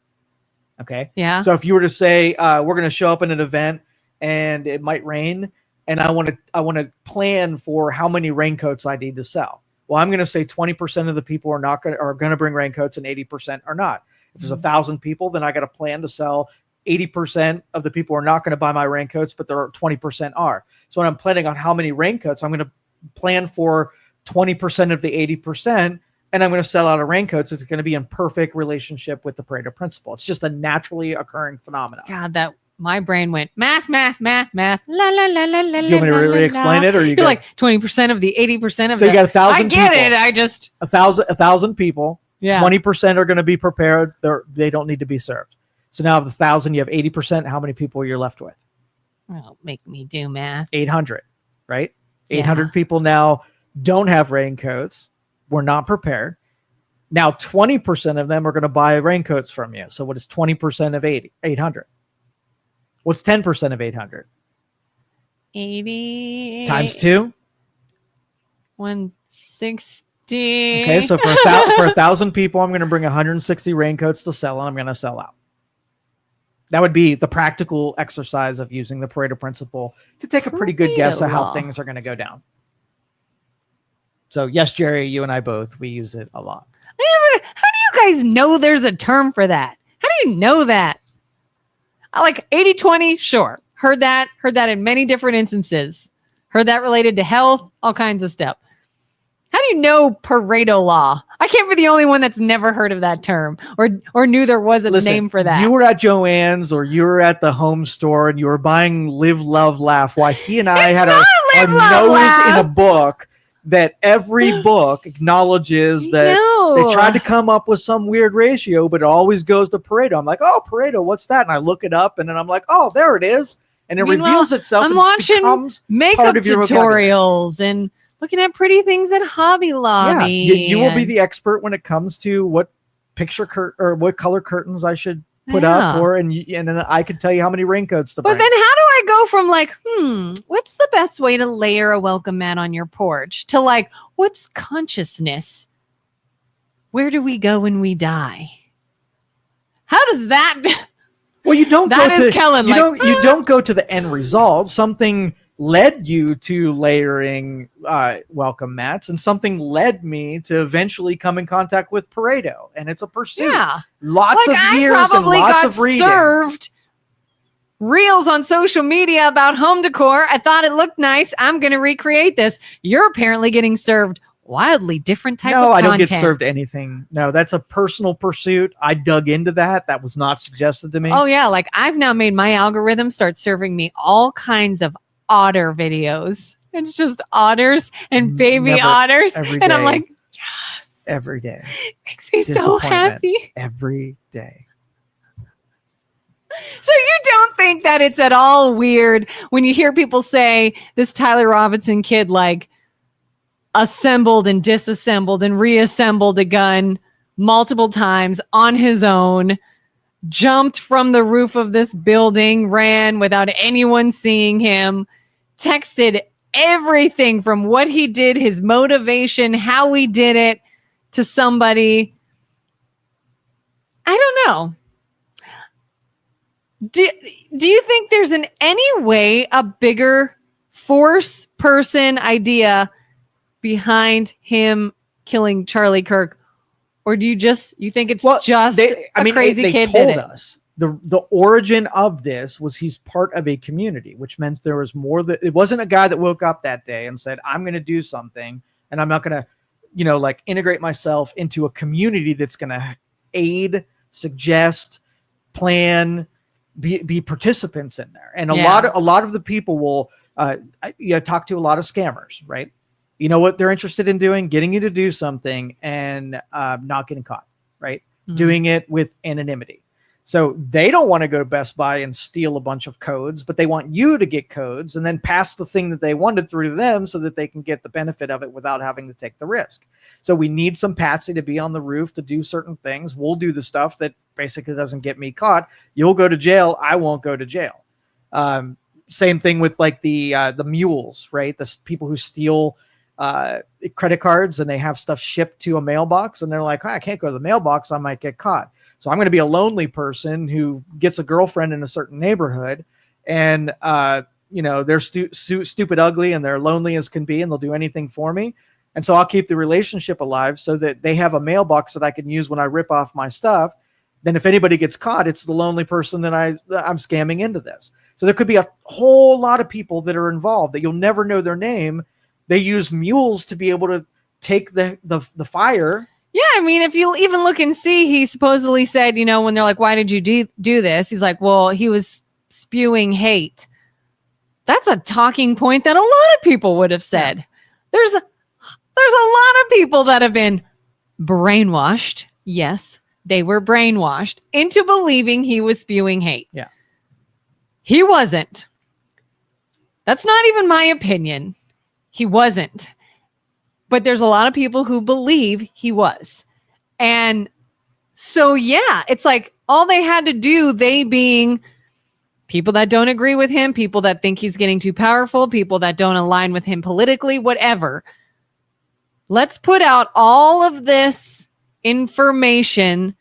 Okay. Yeah. So if you were to say, we're going to show up in an event and it might rain, and I want to plan for how many raincoats I need to sell. Well, I'm going to say 20% of the people are going to bring raincoats and 80% are not. If there's 1,000 people, then I got to plan to sell 80% of the people are not going to buy my raincoats, but there are 20% are. So when I'm planning on how many raincoats, I'm going to plan for 20% of the 80%, and I'm going to sell out of raincoats. It's going to be in perfect relationship with the Pareto principle. It's just a naturally occurring phenomenon. God, my brain went math, la la la la la. Do you want me to re-explain it, or you're like 20% of the 80% of? So you got 1,000. I get it. I just 1,000 people. Yeah. 20% are going to be prepared. They don't need to be served. So now of the 1,000, you have 80%. How many people you're left with? Well, make me do math. 800, right? 800 people now don't have raincoats. We're not prepared. Now 20% of them are going to buy raincoats from you. So what is 20% of 800? What's 10% of 800? 80 times 2? 160. Okay, so for 1,000 people, I'm going to bring 160 raincoats to sell, and I'm going to sell out. That would be the practical exercise of using the Pareto principle to take a pretty good guess at how things are going to go down. So yes, Jerry, you and I both, we use it a lot. How do you guys know there's a term for that? How do you know that? I like 80-20, sure. Heard that in many different instances. Heard that related to health, all kinds of stuff. How do you know Pareto law? I can't be the only one that's never heard of that term or knew there was a name for that. You were at Joann's or you were at the home store and you were buying Live, Love, Laugh. Why he and I had our nose in a book that every book acknowledges that they tried to come up with some weird ratio, but it always goes to Pareto. I'm like, oh, Pareto, what's that? And I look it up and then I'm like, oh, there it is. And it reveals itself. I'm and watching makeup tutorials and looking at pretty things at Hobby Lobby. Yeah, you will be the expert when it comes to what what color curtains I should put up, and then I could tell you how many raincoats to bring. But then how do I go from like, what's the best way to layer a welcome mat on your porch to like, what's consciousness? Where do we go when we die? How does that? Well, you don't. Kelin. You don't go to the end result. Something led you to layering welcome mats, and something led me to eventually come in contact with Pareto, and it's a pursuit. Yeah. Lots Like, of I years and probably lots got of reading. served reels on social media about home decor. I thought it looked nice. I'm going to recreate this. You're apparently getting served wildly different type of No, I content. don't get served anything. No, that's a personal pursuit. I dug into that. That was not suggested to me. Oh yeah, like I've now made my algorithm start serving me all kinds of otter videos. It's just otters and baby otters. Every And I'm day. like, yes. Every day. Makes me so happy. Every day. So you don't think that it's at all weird when you hear people say this Tyler Robinson kid like assembled and disassembled and reassembled a gun multiple times on his own, jumped from the roof of this building, ran without anyone seeing him, texted everything from what he did, his motivation, how he did it to somebody. I don't know. Do you think there's in any way a bigger force person idea behind him killing Charlie Kirk? Or do you think it's just a crazy kid told did it? Us the origin of this was he's part of a community, which meant there was more that it wasn't a guy that woke up that day and said, I'm going to do something and I'm not going to, like integrate myself into a community that's going to aid, suggest, plan, be participants in there. And a lot of the people will talk to a lot of scammers, right? You know what they're interested in doing? Getting you to do something and not getting caught, right? Mm-hmm. Doing it with anonymity. So they don't want to go to Best Buy and steal a bunch of codes, but they want you to get codes and then pass the thing that they wanted through to them so that they can get the benefit of it without having to take the risk. So we need some Patsy to be on the roof to do certain things. We'll do the stuff that basically doesn't get me caught. You'll go to jail. I won't go to jail. Same thing with like the mules, right? The people who steal credit cards and they have stuff shipped to a mailbox and they're like, I can't go to the mailbox. I might get caught. So I'm going to be a lonely person who gets a girlfriend in a certain neighborhood and, they're stupid, ugly, and they're lonely as can be, and they'll do anything for me. And so I'll keep the relationship alive so that they have a mailbox that I can use when I rip off my stuff. Then if anybody gets caught, it's the lonely person that I'm scamming into this. So there could be a whole lot of people that are involved that you'll never know their name. They use mules to be able to take the fire. Yeah, I mean, if you even look and see, he supposedly said, when they're like, why did you do this? He's like, well, he was spewing hate. That's a talking point that a lot of people would have said. There's a lot of people that have been brainwashed. Yes, they were brainwashed into believing he was spewing hate. Yeah. He wasn't. That's not even my opinion. He wasn't. But there's a lot of people who believe he was. And so, yeah, it's like all they had to do, they being people that don't agree with him, people that think he's getting too powerful, people that don't align with him politically, whatever. Let's put out all of this information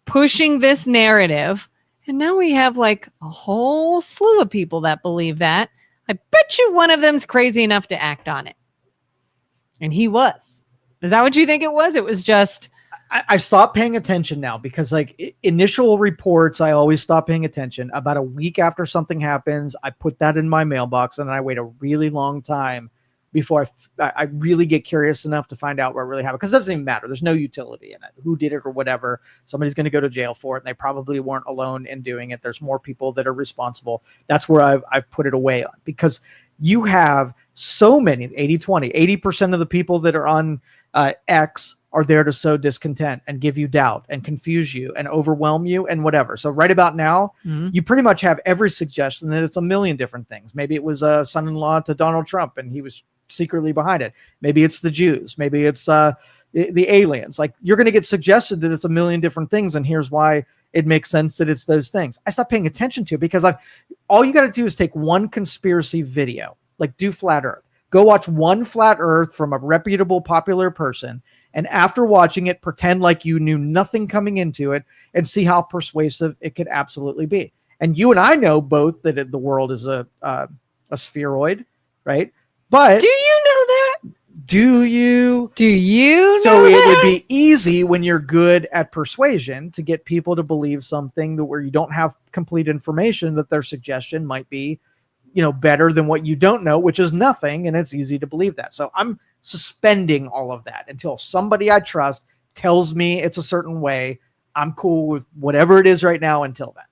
pushing this narrative. And now we have like a whole slew of people that believe that. I bet you one of them's crazy enough to act on it. And he was. Is that what you think it was? It was just... I stopped paying attention now because like initial reports, I always stop paying attention. About a week after something happens, I put that in my mailbox and then I wait a really long time before I really get curious enough to find out what really happened. Because it doesn't even matter. There's no utility in it. Who did it or whatever. Somebody's going to go to jail for it. And they probably weren't alone in doing it. There's more people that are responsible. That's where I've put it away on. Because you have so many, 80-20, 80% of the people that are on X are there to sow discontent and give you doubt and confuse you and overwhelm you and whatever. So right about now, you pretty much have every suggestion that it's a million different things. Maybe it was a son-in-law to Donald Trump and he was secretly behind it. Maybe it's the Jews. Maybe it's the aliens. Like you're going to get suggested that it's a million different things. And here's why it makes sense that it's those things. I stopped paying attention to it because all you got to do is take one conspiracy video, like do Flat Earth. Go watch one Flat Earth from a reputable, popular person. And after watching it, pretend like you knew nothing coming into it and see how persuasive it could absolutely be. And you and I know both that the world is a a spheroid, right? But Do you know that? do you? Do you So know it that? would be easy when you're good at persuasion to get people to believe something that where you don't have complete information that their suggestion might be, better than what you don't know, which is nothing. And it's easy to believe that. So I'm suspending all of that until somebody I trust tells me it's a certain way. I'm cool with whatever it is right now until then.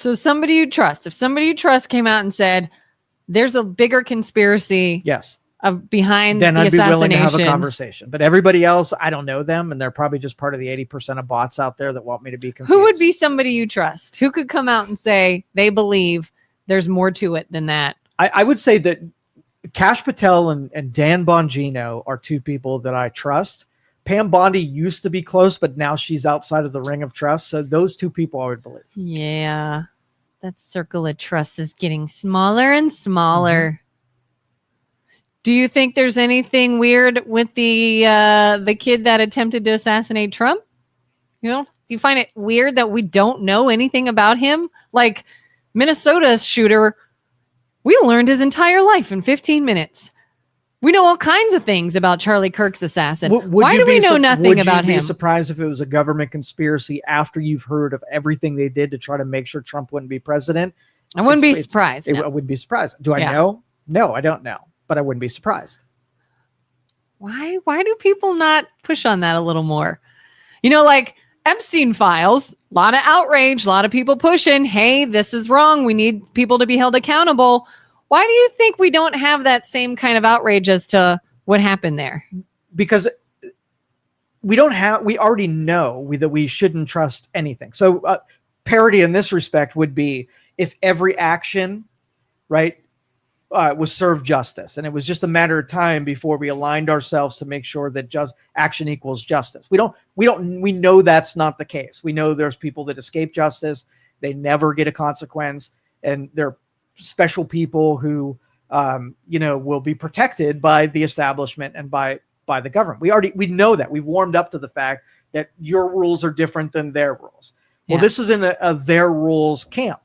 So somebody you trust, if somebody you trust came out and said, there's a bigger conspiracy Yes. Behind then the I'd be willing to have a assassination. conversation. But everybody else, I don't know them, and they're probably just part of the 80% of bots out there that want me to be confused. Who would be somebody you trust? Who could come out and say they believe there's more to it than that? I would say that Kash Patel and Dan Bongino are two people that I trust. Pam Bondi used to be close, but now she's outside of the ring of trust. So those two people I would believe. Yeah, that circle of trust is getting smaller and smaller. Mm-hmm. Do you think there's anything weird with the kid that attempted to assassinate Trump? Do you find it weird that we don't know anything about him? Like Minnesota shooter, we learned his entire life in 15 minutes. We know all kinds of things about Charlie Kirk's assassin. Why do we know nothing about him? Would you be surprised if it was a government conspiracy after you've heard of everything they did to try to make sure Trump wouldn't be president? I wouldn't be surprised. I wouldn't be surprised. Do I know? No, I don't know. But I wouldn't be surprised. Why do people not push on that a little more? Like Epstein files, a lot of outrage, a lot of people pushing, hey, this is wrong. We need people to be held accountable. Why do you think we don't have that same kind of outrage as to what happened there? Because we already know that we shouldn't trust anything. So parity in this respect would be if every action, right, was served justice. And it was just a matter of time before we aligned ourselves to make sure that just action equals justice. We know that's not the case. We know there's people that escape justice. They never get a consequence. And they're special people who, will be protected by the establishment and by the government. We know that. We've warmed up to the fact that your rules are different than their rules. Well, this is in a their rules camp.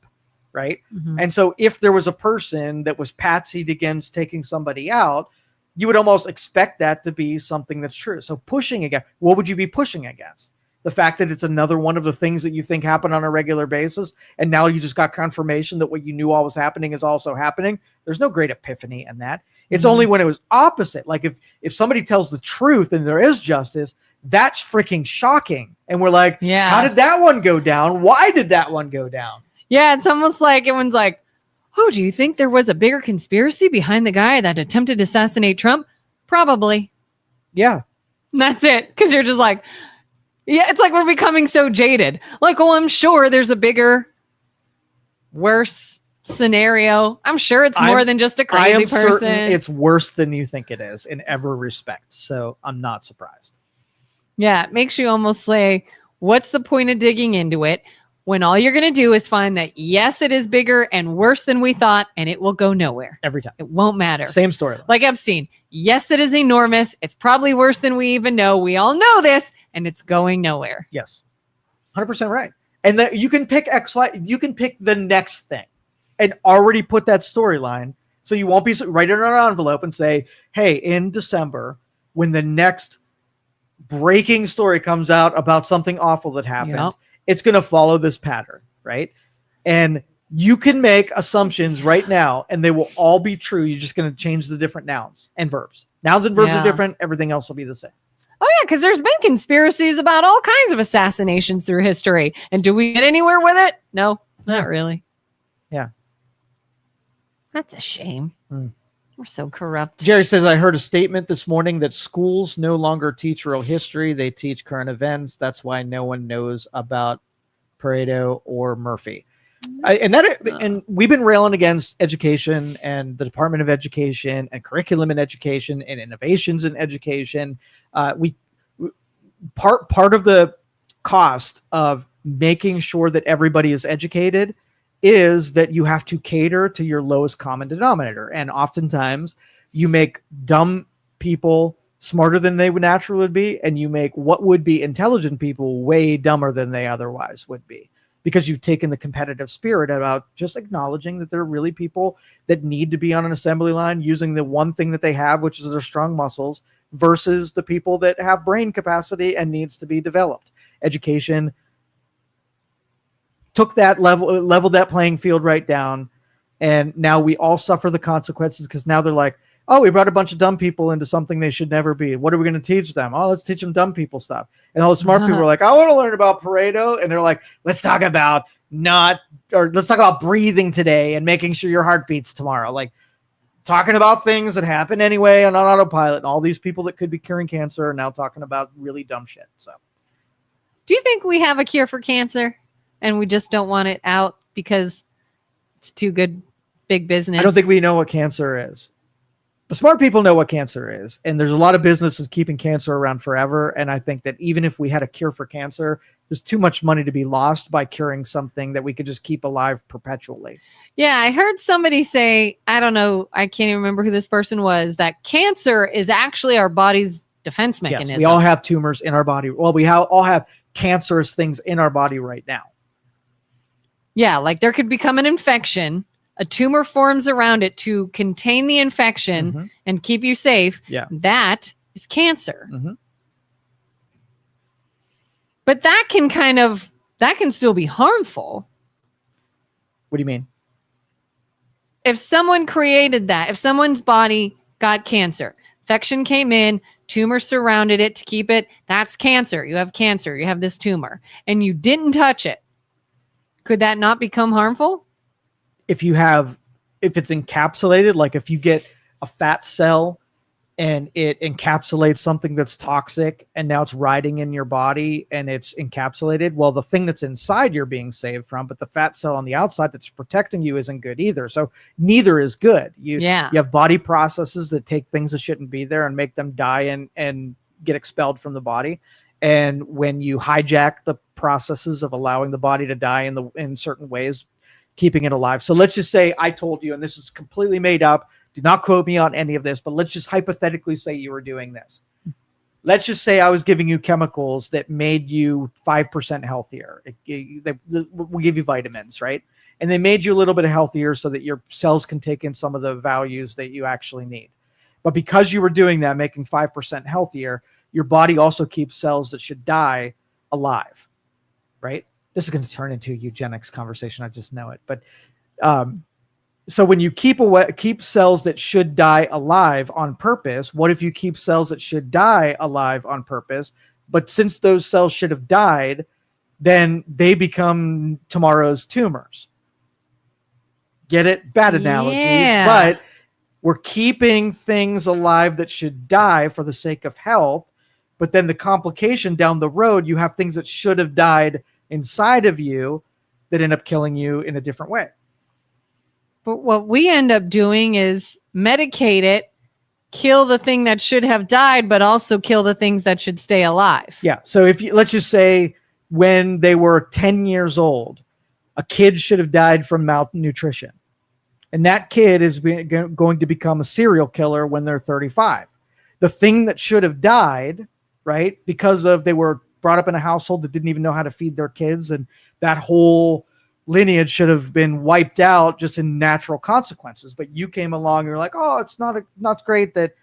Right. Mm-hmm. And so if there was a person that was patsied against taking somebody out, you would almost expect that to be something that's true. So pushing against, what would you be pushing against? The fact that it's another one of the things that you think happen on a regular basis. And now you just got confirmation that what you knew all was happening is also happening. There's no great epiphany in that. It's only when it was opposite. Like if somebody tells the truth and there is justice, that's freaking shocking. And we're like, how did that one go down? Why did that one go down? Yeah, it's almost like everyone's like, oh, do you think there was a bigger conspiracy behind the guy that attempted to assassinate Trump? Probably. Yeah. And that's it. Because you're just like, yeah, it's like we're becoming so jaded. Like, oh, I'm sure there's a bigger, worse scenario. I'm sure it's more than just a crazy person. Certain it's worse than you think it is in every respect. So I'm not surprised. Yeah, it makes you almost say, what's the point of digging into it? When all you're going to do is find that, yes, it is bigger and worse than we thought, and it will go nowhere. Every time. It won't matter. Same story. Like Epstein. Yes, it is enormous. It's probably worse than we even know. We all know this, and it's going nowhere. Yes. 100% right. And that you can pick you can pick the next thing and already put that storyline. So you won't be write it on an envelope and say, hey, in December, when the next breaking story comes out about something awful that happens, it's going to follow this pattern, right? And you can make assumptions right now, and they will all be true. You're just going to change the different nouns and verbs. Nouns and verbs are different. Everything else will be the same. Oh, yeah, because there's been conspiracies about all kinds of assassinations through history. And do we get anywhere with it? No, not really. Yeah. That's a shame. We're so corrupt. Jerry says, I heard a statement this morning that schools no longer teach real history. They teach current events. That's why no one knows about Pareto or Murphy. And we've been railing against education and the Department of Education and curriculum in education and innovations in education. Part of the cost of making sure that everybody is educated is that you have to cater to your lowest common denominator. And oftentimes you make dumb people smarter than they would naturally be, and you make what would be intelligent people way dumber than they otherwise would be. because you've taken the competitive spirit about just acknowledging that there are really people that need to be on an assembly line using the one thing that they have, which is their strong muscles, versus the people that have brain capacity and needs to be developed. Education took that leveled that playing field right down. And now we all suffer the consequences because now they're like, oh, we brought a bunch of dumb people into something they should never be. What are we going to teach them? Oh, let's teach them dumb people stuff. And all the smart people are like, I want to learn about Pareto. And they're like, let's talk about breathing today and making sure your heart beats tomorrow. Like talking about things that happen anyway and on autopilot. And all these people that could be curing cancer are now talking about really dumb shit. So do you think we have a cure for cancer and we just don't want it out because it's too good big business? I don't think we know what cancer is. The smart people know what cancer is, and there's a lot of businesses keeping cancer around forever. And I think that even if we had a cure for cancer, there's too much money to be lost by curing something that we could just keep alive perpetually. Yeah, I heard somebody say, I don't know, I can't even remember who this person was, that cancer is actually our body's defense mechanism. Yes, we all have tumors in our body. Well, we all have cancerous things in our body right now. Yeah, like there could become an infection. A tumor forms around it to contain the infection and keep you safe. Yeah. That is cancer. But that can still be harmful. What do you mean? If someone created that, if someone's body got cancer, infection came in, tumor surrounded it to keep it, that's cancer. You have cancer, you have this tumor, and you didn't touch it. Could that not become harmful? If it's encapsulated, like if you get a fat cell and it encapsulates something that's toxic and now it's riding in your body and it's encapsulated, well, the thing that's inside you're being saved from, but the fat cell on the outside that's protecting you isn't good either. So neither is good. You have body processes that take things that shouldn't be there and make them die and get expelled from the body. And when you hijack the processes of allowing the body to die in certain ways, keeping it alive. So let's just say I told you, and this is completely made up, do not quote me on any of this, but let's just hypothetically say you were doing this. Let's just say I was giving you chemicals that made you 5% healthier. We give you vitamins, right? And they made you a little bit healthier so that your cells can take in some of the values that you actually need. But because you were doing that, making 5% healthier, your body also keeps cells that should die alive, right? This is going to turn into a eugenics conversation. I just know it. But so when you keep cells that should die alive on purpose, what if you keep cells that should die alive on purpose? But since those cells should have died, then they become tomorrow's tumors. Get it? Bad analogy. Yeah. But we're keeping things alive that should die for the sake of health. But then the complication down the road, you have things that should have died inside of you that end up killing you in a different way. But what we end up doing is medicate it, kill the thing that should have died, but also kill the things that should stay alive. Yeah. So let's just say when they were 10 years old, a kid should have died from malnutrition. And that kid is going to become a serial killer when they're 35. The thing that should have died, right, because they were brought up in a household that didn't even know how to feed their kids, and that whole lineage should have been wiped out just in natural consequences. But you came along and you're like, oh, it's not great that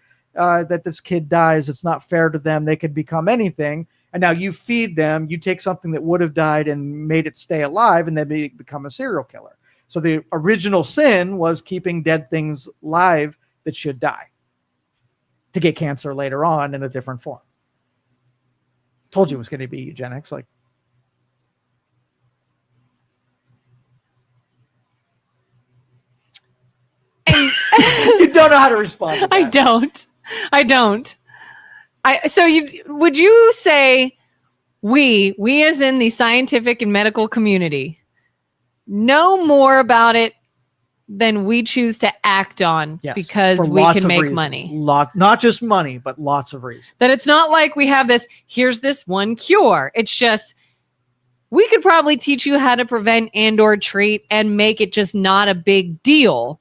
this kid dies. It's not fair to them. They could become anything. And now you feed them, you take something that would have died and made it stay alive, and they become a serial killer. So the original sin was keeping dead things alive that should die to get cancer later on in a different form. Told you it was going to be eugenics. Like, you don't know how to respond to that. I don't. Would you say we as in the scientific and medical community know more about it than we choose to act on? Yes, because we can make money. Not just money, but lots of reasons. That it's not like we have here's this one cure. It's just, we could probably teach you how to prevent and or treat and make it just not a big deal.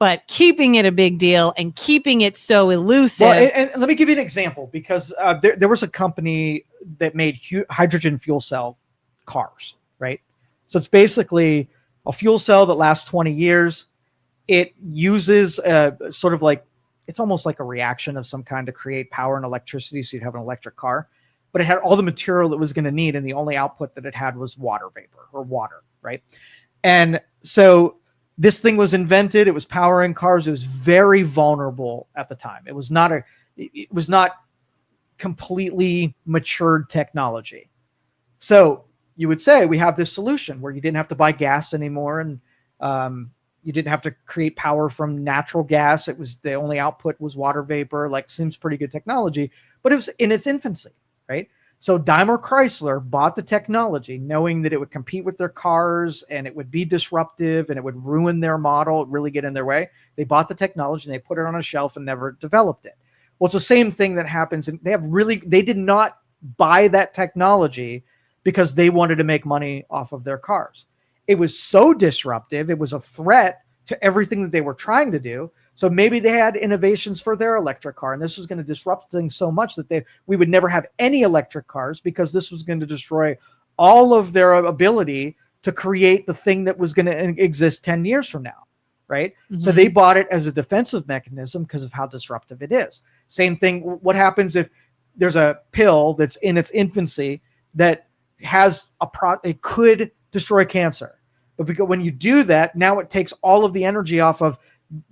But keeping it a big deal and keeping it so elusive. Well, and let me give you an example, because there was a company that made hydrogen fuel cell cars, right? So it's basically a fuel cell that lasts 20 years. It uses sort of like, it's almost like a reaction of some kind to create power and electricity, so you'd have an electric car. But it had all the material it was going to need, and the only output that it had was water vapor or water, right? And so this thing was invented. It was powering cars. It was very vulnerable at the time. It was not completely matured technology. So you would say we have this solution where you didn't have to buy gas anymore, and you didn't have to create power from natural gas. It was the only output was water vapor. Like, seems pretty good technology, but it was in its infancy, right? So Daimler Chrysler bought the technology knowing that it would compete with their cars and it would be disruptive and it would ruin their model, really get in their way. They bought the technology and they put it on a shelf and never developed it. Well, it's the same thing that happens. And they did not buy that technology because they wanted to make money off of their cars. It was so disruptive. It was a threat to everything that they were trying to do. So maybe they had innovations for their electric car, and this was going to disrupt things so much that we would never have any electric cars, because this was going to destroy all of their ability to create the thing that was going to exist 10 years from now, right? Mm-hmm. So they bought it as a defensive mechanism because of how disruptive it is. Same thing. What happens if there's a pill that's in its infancy that has it could destroy cancer? But because when you do that, now it takes all of the energy off of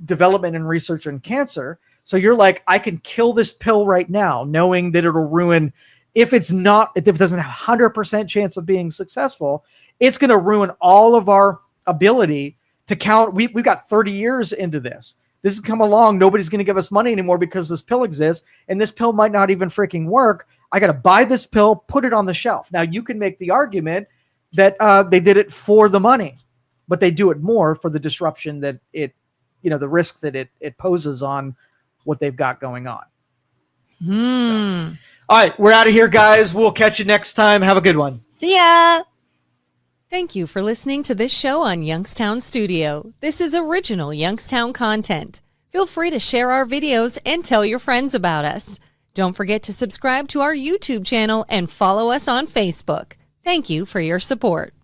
development and research in cancer. So you're like, I can kill this pill right now, knowing that it'll ruin, if it doesn't have 100% chance of being successful, it's going to ruin all of our ability to count. We've got 30 years into this. This has come along. Nobody's going to give us money anymore because this pill exists, and this pill might not even freaking work. I got to buy this pill, put it on the shelf. Now you can make the argument that they did it for the money, but they do it more for the disruption that the risk that it poses on what they've got going on. So. All right, we're out of here, guys. We'll catch you next time. Have a good one. See ya. Thank you for listening to this show on Youngstown Studio. This is original Youngstown content. Feel free to share our videos and tell your friends about us. Don't forget to subscribe to our YouTube channel and follow us on Facebook. Thank you for your support.